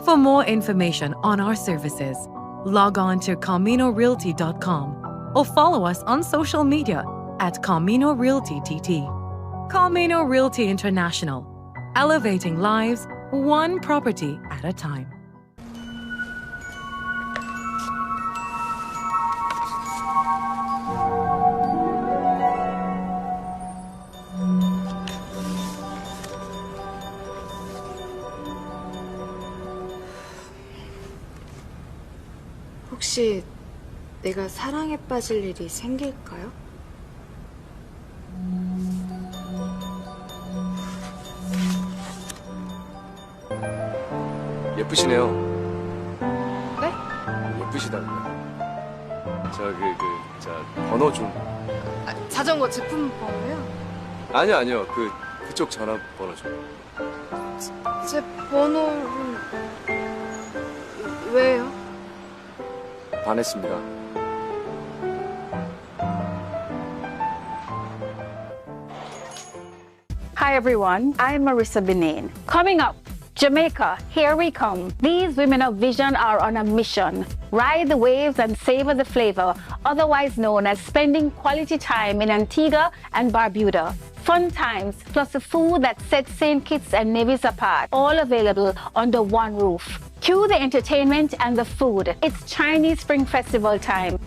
For more information on our services, log on to CaminoRealty.com or follow us on social media at Camino Realty TT. Camino Realty International, elevating lives one property at a time. 혹시 내가 사랑에 빠질 일이 생길까요? 예쁘시네요. 네? 예쁘시다고요. 번호 좀. 자전거 제품 번호요? 아니요. 그쪽 전화번호 좀. 제 번호를 왜요? 반했습니다. Hi everyone, I'm Marissa Benin. Coming up, Jamaica, here we come. These women of vision are on a mission. Ride the waves and savor the flavor, otherwise known as spending quality time in Antigua and Barbuda. Fun times, plus the food that sets St. Kitts and Nevis apart, all available under one roof. Cue the entertainment and the food. It's Chinese Spring Festival time.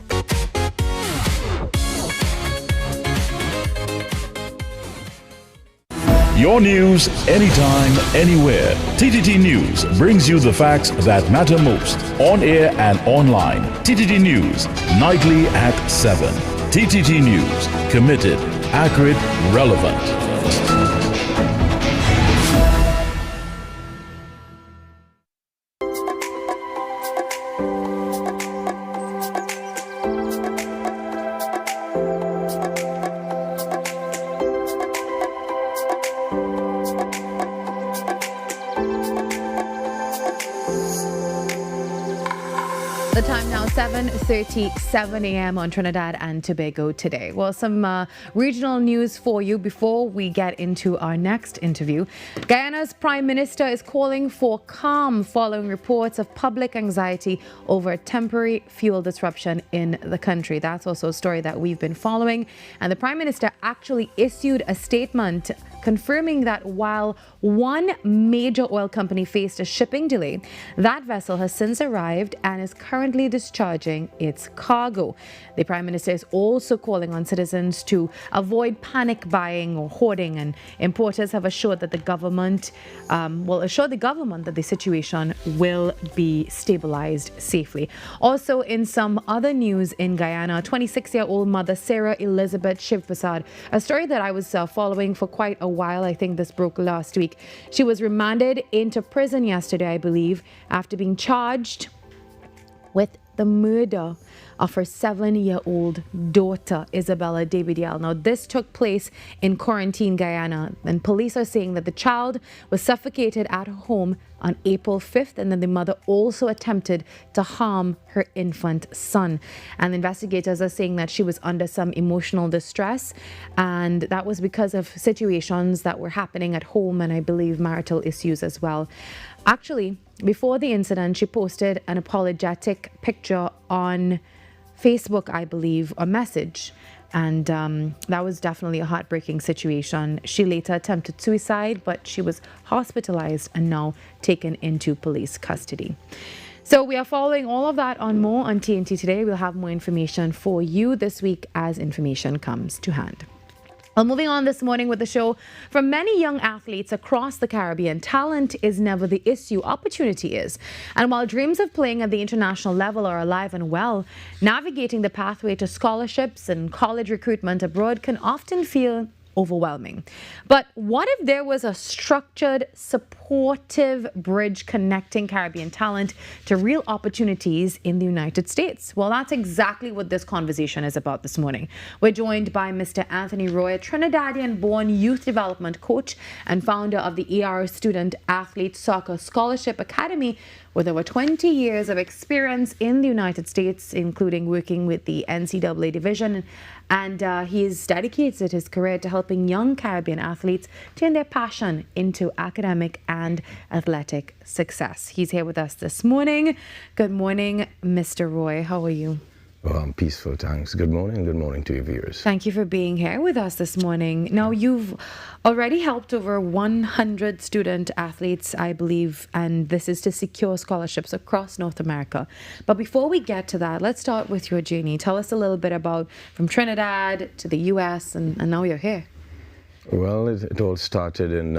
Your news, anytime, anywhere. TTT News brings you the facts that matter most, on air and online. TTT News, nightly at 7. TTT News, committed, accurate, relevant. The time now 7:37 a.m. on Trinidad and Tobago today. Well, some regional news for you before we get into our next interview. Guyana's Prime Minister is calling for calm following reports of public anxiety over temporary fuel disruption in the country. That's also a story that we've been following. And the Prime Minister actually issued a statement confirming that while one major oil company faced a shipping delay, that vessel has since arrived and is currently discharging its cargo. The Prime Minister is also calling on citizens to avoid panic buying or hoarding, and importers have assured that the government that the situation will be stabilized safely. Also, in some other news in Guyana, 26-year-old mother Sarah Elizabeth Shivprasad, a story that I was following for quite a while. I think this broke last week. She was remanded into prison yesterday, I believe, after being charged with the murder of her 7-year-old daughter, Isabella Davidiel. Now, this took place in Quarantine, Guyana, and police are saying that the child was suffocated at her home on April 5th, and then the mother also attempted to harm her infant son. And investigators are saying that she was under some emotional distress, and that was because of situations that were happening at home, and I believe marital issues as well. Actually, before the incident, she posted an apologetic picture on Facebook, I believe, a message. And that was definitely a heartbreaking situation. She later attempted suicide, but she was hospitalized and now taken into police custody. So we are following all of that on more on TNT Today. We'll have more information for you this week as information comes to hand. Well, moving on this morning with the show, for many young athletes across the Caribbean, talent is never the issue, opportunity is. And while dreams of playing at the international level are alive and well, navigating the pathway to scholarships and college recruitment abroad can often feel overwhelming. But what if there was a structured, supportive bridge connecting Caribbean talent to real opportunities in the United States? Well, that's exactly what this conversation is about this morning. We're joined by Mr. Anthony Roy, a Trinidadian-born youth development coach and founder of the AR Student Athlete Soccer Scholarship Academy, with over 20 years of experience in the United States, including working with the NCAA division. And he has dedicated his career to helping young Caribbean athletes turn their passion into academic and athletic success. He's here with us this morning. Good morning, Mr. Roy. How are you? Well, I'm peaceful, thanks. Good morning to your viewers. Thank you for being here with us this morning. Now, you've already helped over 100 student athletes, I believe, and this is to secure scholarships across North America. But before we get to that, let's start with your journey. Tell us a little bit about from Trinidad to the US, and now you're here. Well, it all started in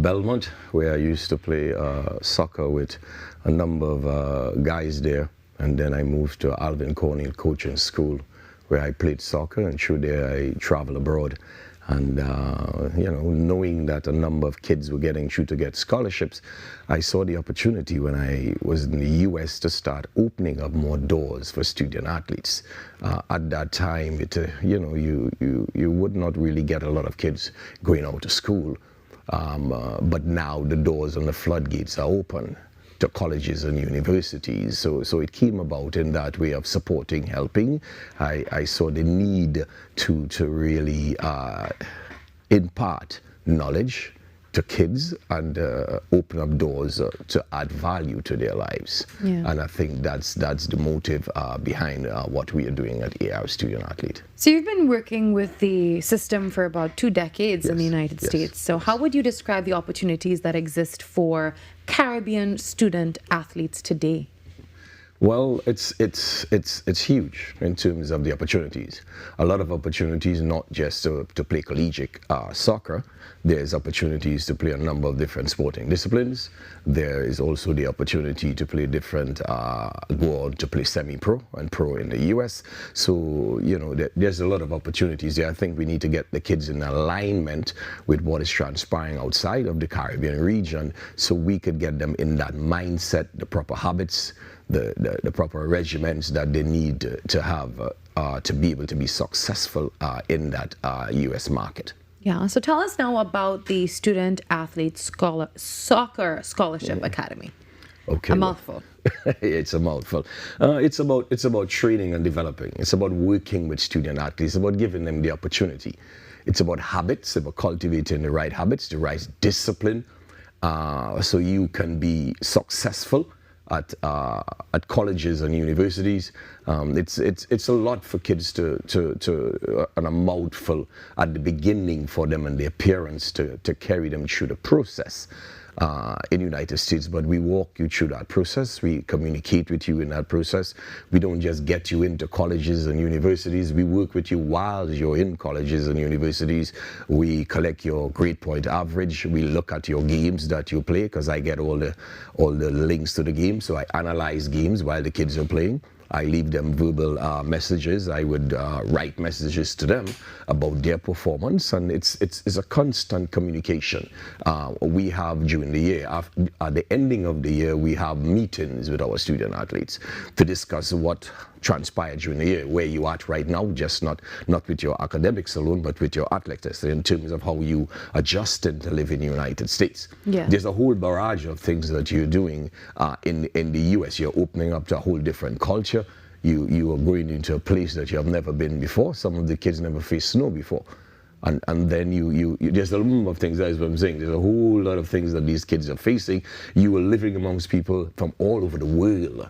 Belmont, where I used to play soccer with a number of guys there. And then I moved to Alvin Cornell Coaching School, where I played soccer, and through there I traveled abroad. And, knowing that a number of kids were getting through to get scholarships, I saw the opportunity when I was in the US to start opening up more doors for student athletes. At that time, you would not really get a lot of kids going out to school. But now the doors and the floodgates are open to colleges and universities. So it came about in that way of supporting, helping. I saw the need to really impart knowledge to kids and open up doors to add value to their lives. Yeah. And I think that's the motive behind what we are doing at AR Student Athlete. So you've been working with the system for about 2 decades in the United States. So how would you describe the opportunities that exist for Caribbean student athletes today? Well, it's huge in terms of the opportunities. A lot of opportunities, not just to play collegiate soccer. There's opportunities to play a number of different sporting disciplines. There is also the opportunity to play different, go on to play semi-pro and pro in the US. So, there's a lot of opportunities there. I think we need to get the kids in alignment with what is transpiring outside of the Caribbean region, so we could get them in that mindset, the proper habits, the proper regimens that they need to have to be able to be successful in that US market. Yeah, so tell us now about the Student Athlete Soccer Scholarship Academy. Okay, a mouthful. It's a mouthful. It's about training and developing. It's about working with student athletes. It's about giving them the opportunity. It's about habits, about cultivating the right habits, the right discipline, so you can be successful at colleges and universities. It's a lot for kids and a mouthful at the beginning for them and their parents to carry them through the process in the United States. But we walk you through that process. We communicate with you in that process. We don't just get you into colleges and universities. We work with you while you're in colleges and universities. We collect your grade point average. We look at your games that you play, because I get all the links to the game. So I analyze games while the kids are playing. I leave them verbal messages. I would write messages to them about their performance, and it's a constant communication. We have during the year, at the ending of the year, we have meetings with our student athletes to discuss what transpired during the year, where you at right now, just not with your academics alone, but with your athletics, in terms of how you adjusted to live in the United States. Yeah. There's a whole barrage of things that you're doing in the US. You're opening up to a whole different culture. You are going into a place that you have never been before. Some of the kids never faced snow before. And then you there's a number of things, that's what I'm saying. There's a whole lot of things that these kids are facing. You are living amongst people from all over the world.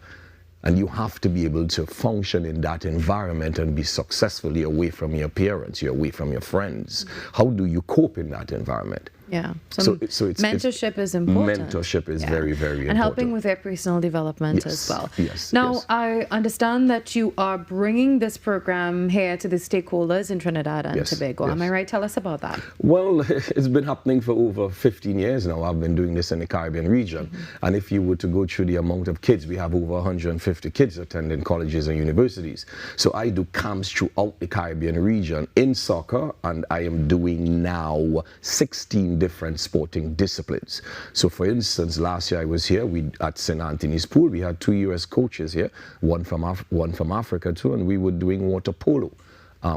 And you have to be able to function in that environment and be successfully away from your parents, you're away from your friends. How do you cope in that environment? Yeah. So mentorship is important. Mentorship is very, very important. And helping with their personal development as well. Yes. Now, I understand that you are bringing this program here to the stakeholders in Trinidad and Tobago. Am I right? Tell us about that. Well, it's been happening for over 15 years now. I've been doing this in the Caribbean region. And if you were to go through the amount of kids, we have over 150 kids attending colleges and universities. So I do camps throughout the Caribbean region in soccer, and I am doing now 16 different sporting disciplines. So for instance, last year I was here at St. Anthony's Pool. We had 2 US coaches here, one from Africa too, and we were doing water polo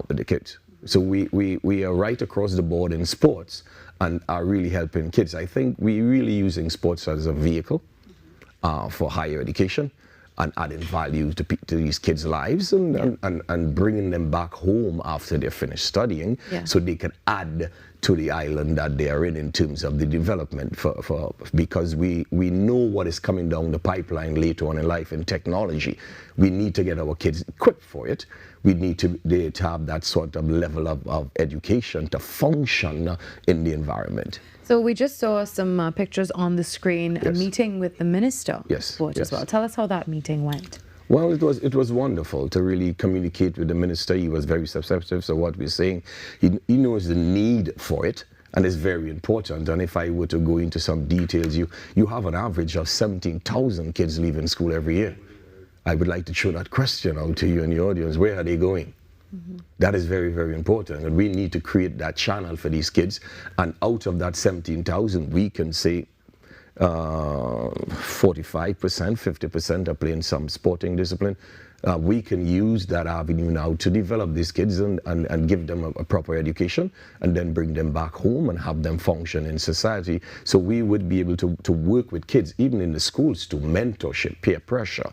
with the kids. So we are right across the board in sports and are really helping kids. I think we're really using sports as a vehicle for higher education and adding value to these kids' lives and bringing them back home after they're finished studying so they can add to the island that they are in terms of the development because we know what is coming down the pipeline later on in life in technology. We need to get our kids equipped for it. We need to have that sort of level of education to function in the environment. So we just saw some pictures on the screen, a meeting with the Minister of Sport as well. Tell us how that meeting went. Well, it was wonderful to really communicate with the minister. He was very receptive. So what we're saying, he knows the need for it, and it's very important. And if I were to go into some details, you have an average of 17,000 kids leaving school every year. I would like to throw that question out to you in the audience. Where are they going? That is very, very important. And we need to create that channel for these kids. And out of that 17,000, we can say 45%, 50% are playing some sporting discipline. We can use that avenue now to develop these kids and give them a proper education and then bring them back home and have them function in society. So we would be able to work with kids, even in the schools, to mentorship, peer pressure,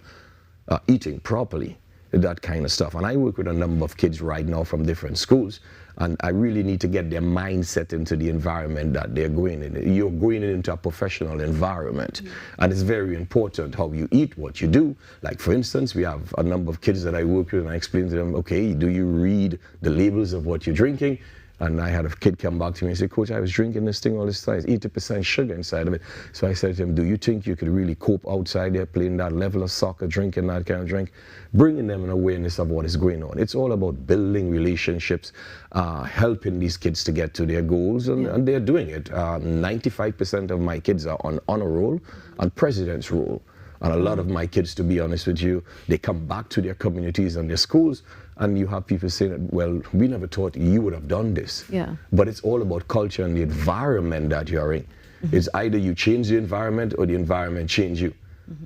eating properly, that kind of stuff. And I work with a number of kids right now from different schools, and I really need to get their mindset into the environment that they're going in. You're going into a professional environment, and it's very important how you eat, what you do. Like for instance, we have a number of kids that I work with, and I explain to them, okay, do you read the labels of what you're drinking? And I had a kid come back to me and say, Coach, I was drinking this thing all this time. It's 80% sugar inside of it. So I said to him, do you think you could really cope outside there playing that level of soccer, drinking that kind of drink? Bringing them an awareness of what is going on. It's all about building relationships, helping these kids to get to their goals, and they're doing it. 95% of my kids are on honor roll and president's roll. And a lot of my kids, to be honest with you, they come back to their communities and their schools, and you have people saying, well, we never thought you would have done this. But it's all about culture and the environment that you're in. It's either you change the environment or the environment change you.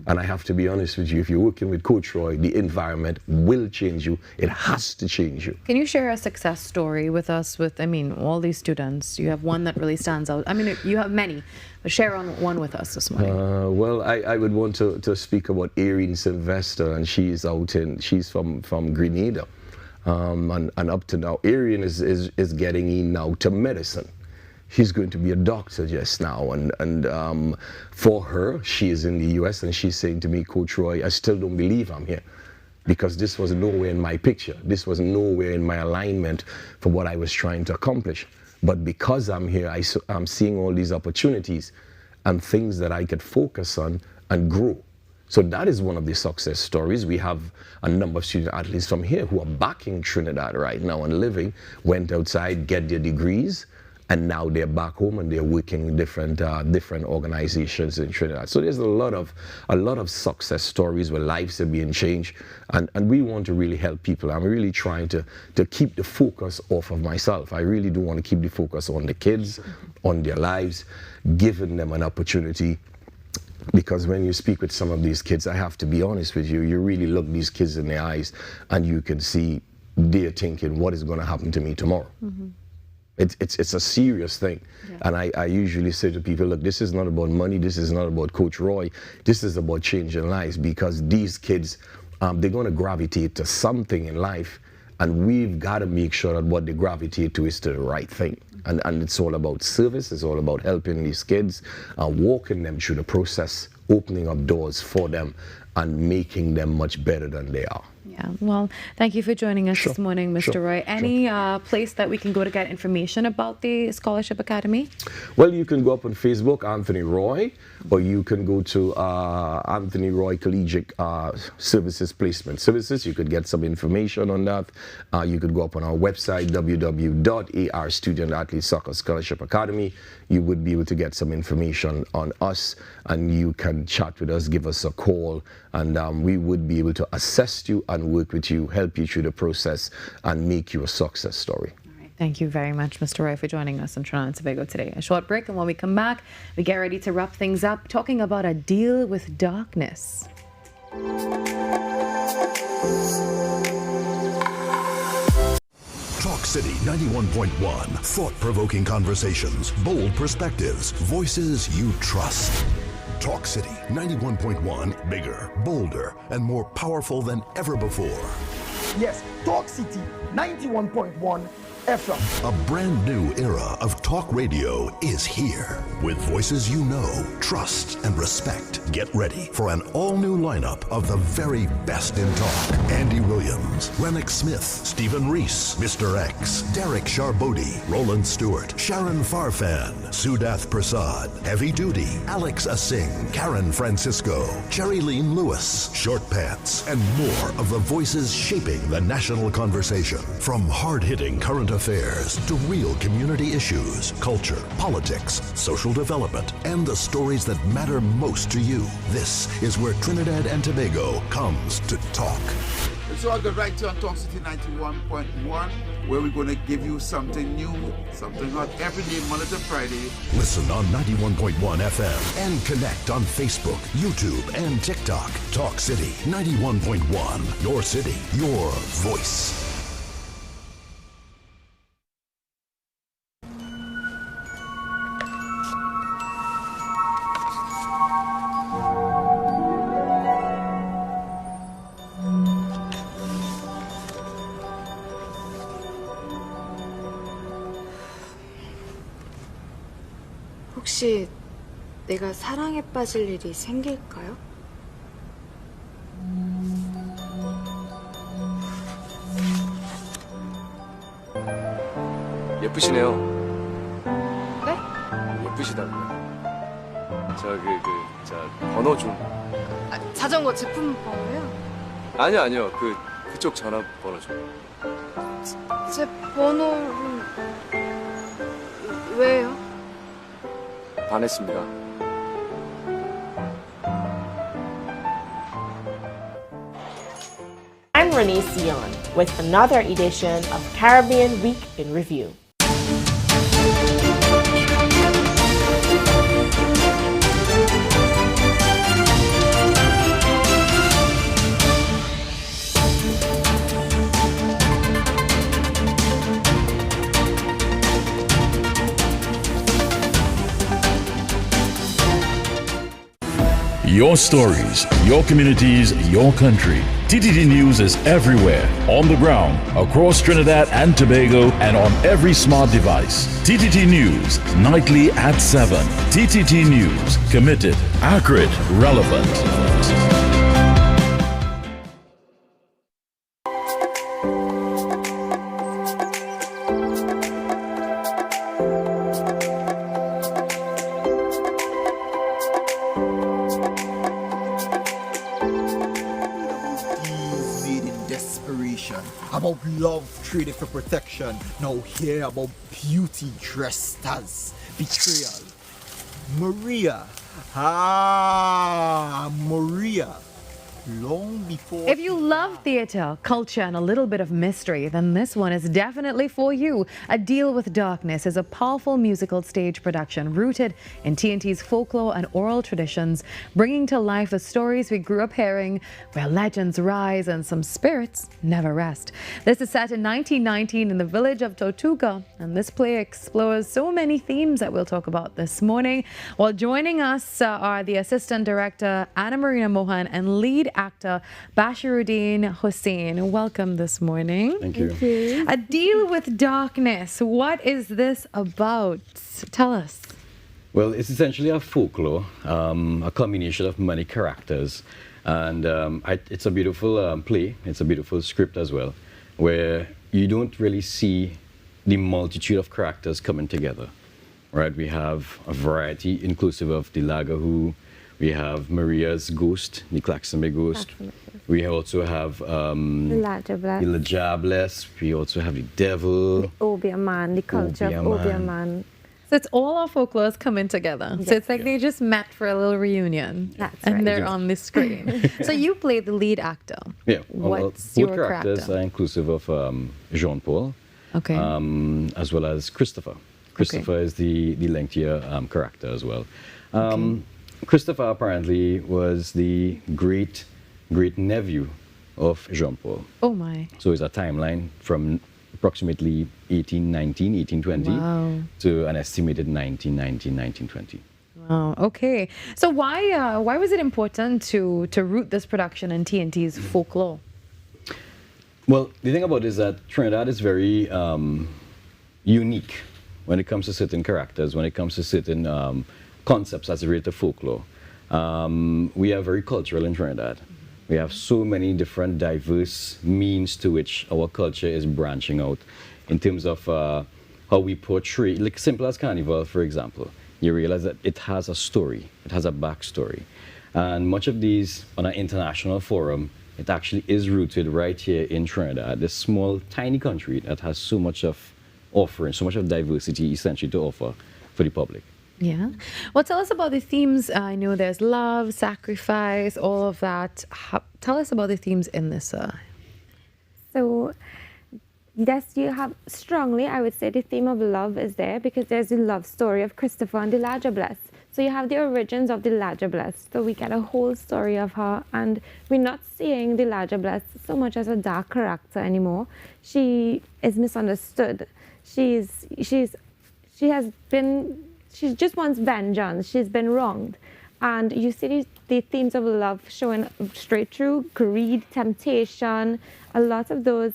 And I have to be honest with you, if you're working with Coach Roy, the environment will change you. It has to change you. Can you share a success story with us with, I mean, all these students? You have one that really stands out. I mean, you have many, but share one with us this morning. Well, I would want to speak about Erin Sylvester, and she's from Grenada. And up to now, Erin is getting in now to medicine. She's going to be a doctor just now, and for her, she is in the US, and she's saying to me, Coach Roy, I still don't believe I'm here, because this was nowhere in my picture. This was nowhere in my alignment for what I was trying to accomplish. But because I'm here, I'm seeing all these opportunities and things that I could focus on and grow. So that is one of the success stories. We have a number of student athletes from here who are back in Trinidad right now and living, went outside, get their degrees, and now they're back home and they're working in different organizations in Trinidad. So there's a lot of success stories where lives are being changed, and we want to really help people. I'm really trying to keep the focus off of myself. I really do want to keep the focus on the kids, on their lives, giving them an opportunity. Because when you speak with some of these kids, I have to be honest with you, you really look these kids in the eyes and you can see they're thinking, what is going to happen to me tomorrow? It's a serious thing. And I usually say to people, look, this is not about money, this is not about Coach Roy, this is about changing lives, because these kids, they're going to gravitate to something in life, and we've got to make sure that what they gravitate to is to the right thing. And it's all about service, it's all about helping these kids, walking them through the process, opening up doors for them, and making them much better than they are. Yeah, well, thank you for joining us this morning, Mr. Roy. Any place that we can go to get information about the Scholarship Academy? Well, you can go up on Facebook, Anthony Roy, or you can go to Anthony Roy Collegiate Services Placement Services. You could get some information on that. You could go up on our website, www.AR Student Athlete Soccer Scholarship Academy. You would be able to get some information on us, and you can chat with us, give us a call, and we would be able to assess you and work with you, help you through the process, and make you a success story. Thank you very much, Mr. Roy, for joining us on Trinidad and Tobago today. A short break, and when we come back, we get ready to wrap things up, talking about a deal with darkness. Talk City 91.1. Thought-provoking conversations, bold perspectives, voices you trust. Talk City 91.1. Bigger, bolder, and more powerful than ever before. Yes, Talk City 91.1 FM. A brand new era of talk radio is here. With voices you know, trust, and respect. Get ready for an all-new lineup of the very best in talk. Andy Williams, Rennick Smith, Stephen Reese, Mr. X, Derek Charbodi, Roland Stewart, Sharon Farfan, Sudath Prasad, Heavy Duty, Alex Asing, Karen Francisco, Cherry Lean Lewis, Short Pants, and more of the voices shaping the national conversation. From hard-hitting current affairs to real community issues, culture, politics, social development, and the stories that matter most to you. This is where Trinidad and Tobago comes to talk. So I'll go right to on Talk City 91.1, where we're going to give you something new, something hot every day, Monday to Friday. Listen on 91.1 FM and connect on Facebook, YouTube, and TikTok. Talk City 91.1. Your city, your voice. 혹시 내가 사랑에 빠질 일이 생길까요? 예쁘시네요. 네? 예쁘시다고요. 번호 좀. 자전거 제품 번호요? 아니요. 그쪽 전화번호 좀. 제 번호는 왜요? 반했습니다. I'm Renee Sion with another edition of Caribbean Week in Review. Your stories, your communities, your country. TTT News is everywhere, on the ground, across Trinidad and Tobago, and on every smart device. TTT News, nightly at 7. TTT News, committed, accurate, relevant. About love traded for protection. Now hear about beauty dressed as betrayal. Maria. Maria. Long before... If you love theatre, culture, and a little bit of mystery, then this one is definitely for you. A Deal with Darkness is a powerful musical stage production rooted in TNT's folklore and oral traditions, bringing to life the stories we grew up hearing, where legends rise and some spirits never rest. This is set in 1919 in the village of Tortuga, and this play explores so many themes that we'll talk about this morning. Well, joining us are the Assistant Director, Anna Marina Mohan, and lead actor Bashiruddin Hussain. Welcome this morning. Thank you. A Deal with Darkness. What is this about? Tell us. Well, it's essentially a folklore, a combination of many characters. And it's a beautiful play. It's a beautiful script as well, where you don't really see the multitude of characters coming together, right? We have a variety inclusive of the Lagahu. We have Maria's ghost, the Claxonby ghost. We also have the Lajabless. We also have the devil. The Obia man, the culture of Obia man. So it's all our folklores coming together. Yes. So it's like they just met for a little reunion. That's and right. they're on the screen. So you played the lead actor. Yeah. What's both your characters character? are inclusive of Jean-Paul. Okay. As well as Christopher. Christopher is the lengthier character as well. Christopher apparently was the great nephew of Jean-Paul. Oh my. So it's a timeline from approximately 1819, 1820 to an estimated 1919, 1920. Wow. Okay. So why was it important to root this production in TNT's folklore? Well, the thing about it is that Trinidad is very unique when it comes to certain characters, when it comes to certain concepts as related to folklore. We are very cultural in Trinidad. We have so many different diverse means to which our culture is branching out in terms of how we portray, like simple as Carnival, for example. You realize that it has a story, it has a backstory. And much of these on an international forum, it actually is rooted right here in Trinidad, this small, tiny country that has so much of offering, so much of diversity essentially to offer for the public. Yeah. Well, tell us about the themes. I know there's love, sacrifice, all of that. Tell us about the themes in this. So, yes, you have strongly, I would say, the theme of love is there because there's the love story of Christopher and the Lajabless. So you have the origins of the Lajabless. So we get a whole story of her, and we're not seeing the Lajabless so much as a dark character anymore. She is misunderstood. She just wants vengeance. She's been wronged. And you see the themes of love showing straight through, greed, temptation. A lot of those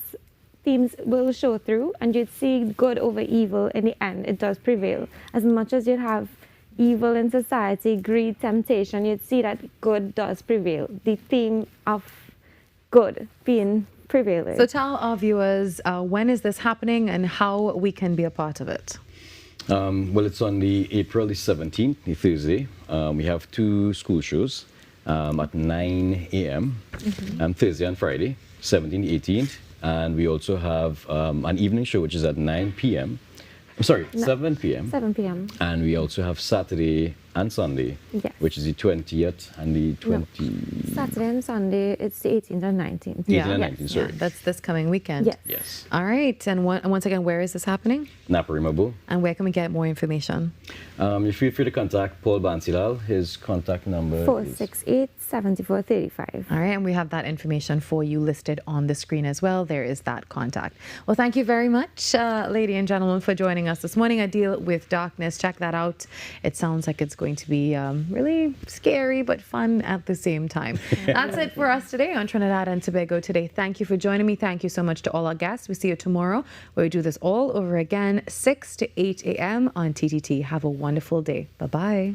themes will show through, and you'd see good over evil in the end. It does prevail. As much as you'd have evil in society, greed, temptation, you'd see that good does prevail. The theme of good being prevailing. So tell our viewers, when is this happening and how we can be a part of it? Well, it's on April the 17th, the Thursday. We have 2 school shows at 9 a.m. Thursday and Friday, 17th, 18th. And we also have an evening show, which is at 9 p.m. I'm sorry, 7 p.m. 7 p.m. And we also have Saturday and Sunday, which is the 20th and the 20th. Saturday and Sunday, it's the 18th and 19th. 18th and 19th, sorry. Yeah, that's this coming weekend. Yes. Yes. All right. And once again, where is this happening? Naparimabo. And where can we get more information? You feel free to contact Paul Bansilal. His contact number is 468-7435. All right. And we have that information for you listed on the screen as well. There is that contact. Well, thank you very much, ladies and gentlemen, for joining us this morning. A Deal with Darkness. Check that out. It sounds like it's going to be really scary but fun at the same time. That's it for us today on Trinidad and Tobago Today. Thank you for joining me. Thank you so much to all our guests. We see you tomorrow where we do this all over again, 6 to 8 a.m. on TTT. Have a wonderful day. Bye-bye.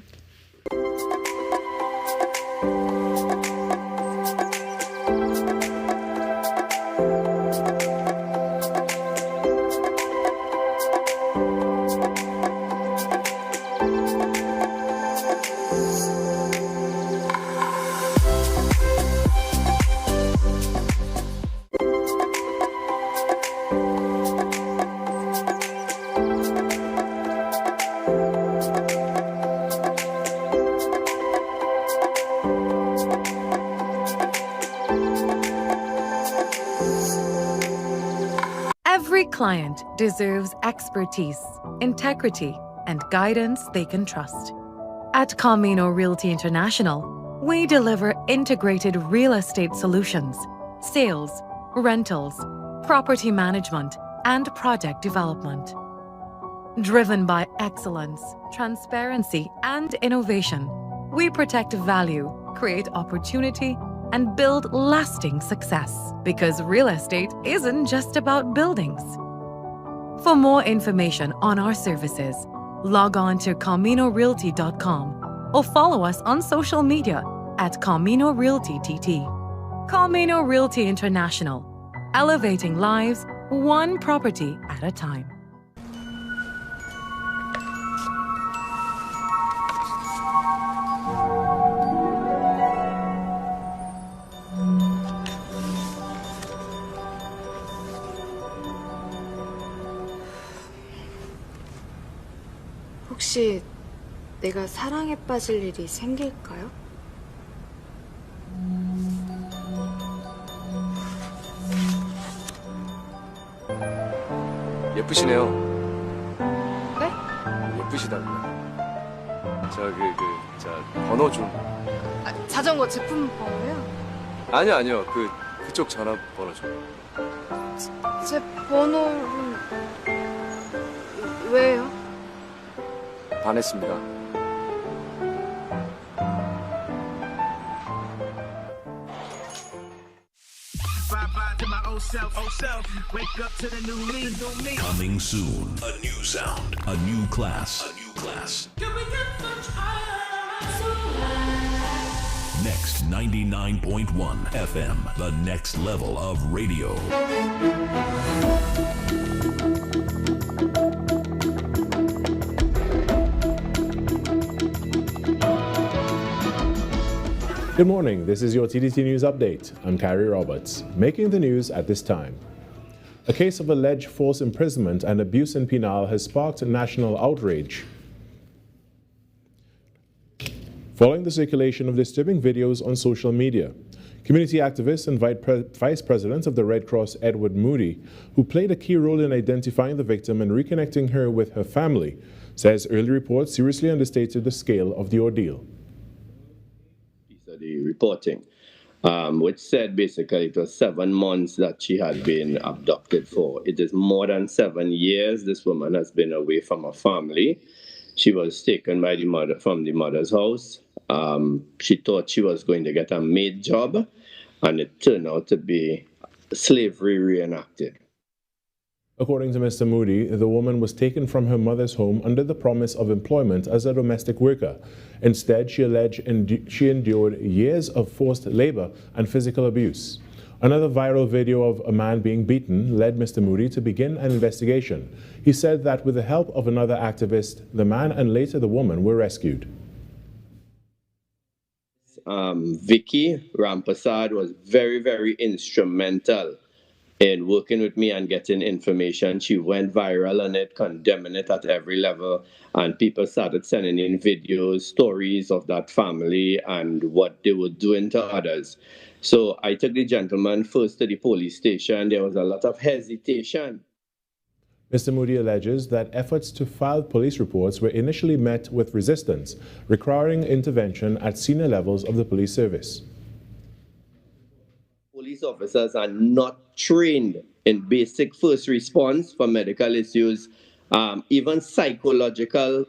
Every client deserves expertise, integrity, and guidance they can trust. At Camino Realty International, we deliver integrated real estate solutions, sales, rentals, property management, and project development. Driven by excellence, transparency, and innovation, we protect value, create opportunity, and build lasting success. Because real estate isn't just about buildings. For more information on our services, Log on to CaminoRealty.com or follow us on social media at Camino Realty TT. Camino Realty International, elevating lives one property at a time. 혹시 내가 사랑에 빠질 일이 생길까요? 예쁘시네요. 네? 예쁘시다고요. 번호 좀. 자전거 제품 번호요? 아니요. 그쪽 전화번호 좀. 제 번호를 왜요? 반했습니다. Coming soon. A new sound. A new class. A new class. Next 99.1 FM. The next level of radio. Good morning, this is your TDT News Update. I'm Carrie Roberts. Making the news at this time. A case of alleged forced imprisonment and abuse in Penal has sparked national outrage. Following the circulation of disturbing videos on social media, community activists and Vice President of the Red Cross, Edward Moody, who played a key role in identifying the victim and reconnecting her with her family, says early reports seriously understated the scale of the ordeal. The reporting, which said basically it was 7 months that she had been abducted for. It is more than 7 years this woman has been away from her family. She was taken by from the mother's house. She thought she was going to get a maid job, and it turned out to be slavery reenacted. According to Mr. Moody, the woman was taken from her mother's home under the promise of employment as a domestic worker. Instead, she alleged she endured years of forced labor and physical abuse. Another viral video of a man being beaten led Mr. Moody to begin an investigation. He said that with the help of another activist, the man and later the woman were rescued. Vicky Rampasad was very, very instrumental in working with me and getting information. She went viral on it, condemning it at every level, and people started sending in videos, stories of that family and what they were doing to others. So I took the gentleman first to the police station. There was a lot of hesitation. Mr. Moody alleges that efforts to file police reports were initially met with resistance, requiring intervention at senior levels of the police service. Police officers are not trained in basic first response for medical issues, even psychological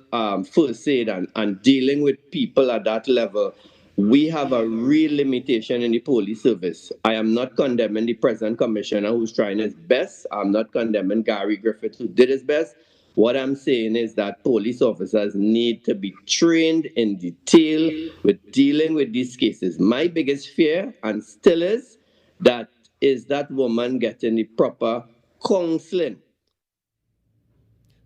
first aid and dealing with people at that level. We have a real limitation in the police service. I am not condemning the present commissioner who's trying his best. I'm not condemning Gary Griffith who did his best. What I'm saying is that police officers need to be trained in detail with dealing with these cases. My biggest fear, and still is that woman getting the proper counseling.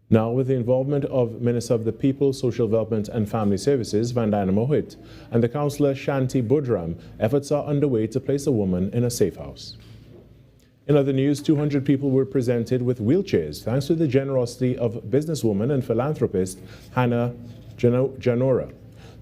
Now, with the involvement of Minister of the People, Social Development and Family Services, Vandana Mohit, and the councillor Shanti Budram, efforts are underway to place the woman in a safe house. In other news, 200 people were presented with wheelchairs thanks to the generosity of businesswoman and philanthropist Hannah Janora.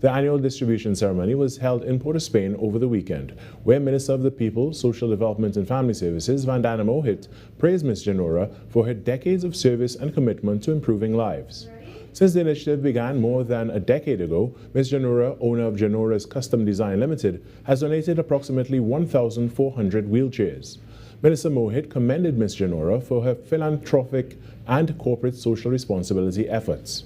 The annual distribution ceremony was held in Port of Spain over the weekend, where Minister of the People, Social Development and Family Services, Vandana Mohit, praised Ms. Janora for her decades of service and commitment to improving lives. Since the initiative began more than a decade ago, Ms. Janora, owner of Janora's Custom Design Limited, has donated approximately 1,400 wheelchairs. Minister Mohit commended Ms. Janora for her philanthropic and corporate social responsibility efforts.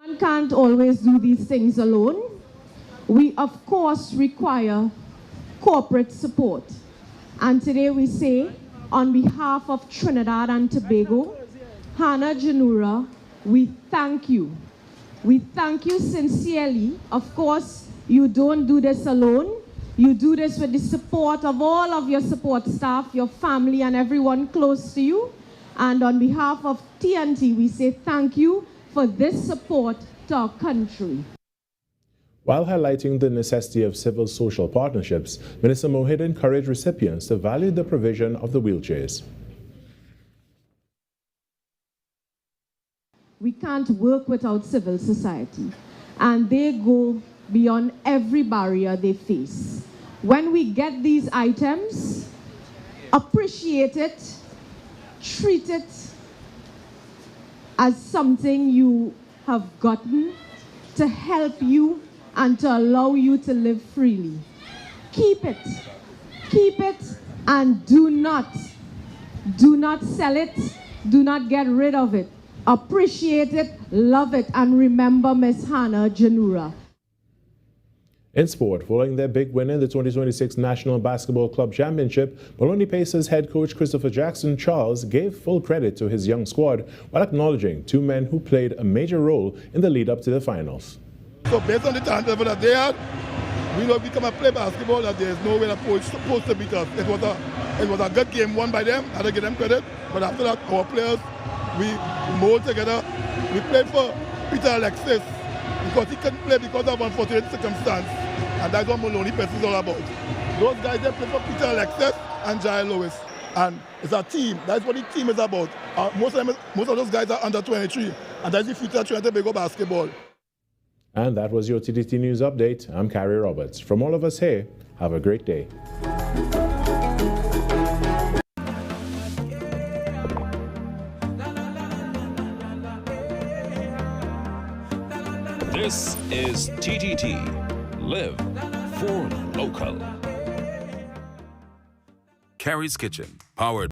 One can't always do these things alone. We, of course, require corporate support. And today we say on behalf of Trinidad and Tobago, Hannah Janura, we thank you. We thank you sincerely. Of course, you don't do this alone. You do this with the support of all of your support staff, your family, and everyone close to you. And on behalf of TNT, we say thank you for this support to our country. While highlighting the necessity of civil-social partnerships, Minister Mohit encouraged recipients to value the provision of the wheelchairs. We can't work without civil society, and they go beyond every barrier they face. When we get these items, appreciate it, treat it as something you have gotten to help you and to allow you to live freely. Keep it, and do not sell it, do not get rid of it. Appreciate it, love it, and remember Miss Hannah Janura. In sport, following their big win in the 2026 National Basketball Club Championship, Maloney Pacers head coach Christopher Jackson Charles gave full credit to his young squad while acknowledging two men who played a major role in the lead-up to the finals. So based on the talent level that they had, we know we come and play basketball that there's no way the coach supposed to beat us. It was a good game won by them, I had to give them credit, but after that our players, we mold together. We played for Peter Alexis because he couldn't play because of unfortunate circumstance, and that's what Maloney Pacers is all about. Those guys, they play for Peter Alexis and Jai Lewis, and it's a team. That's what the team is about. Most of those guys are under 23, and that's the future of Trinidad and Tobago basketball. And that was your TTT News Update. I'm Carrie Roberts. From all of us here, have a great day. This is TTT. Live for local. Carrie's Kitchen, powered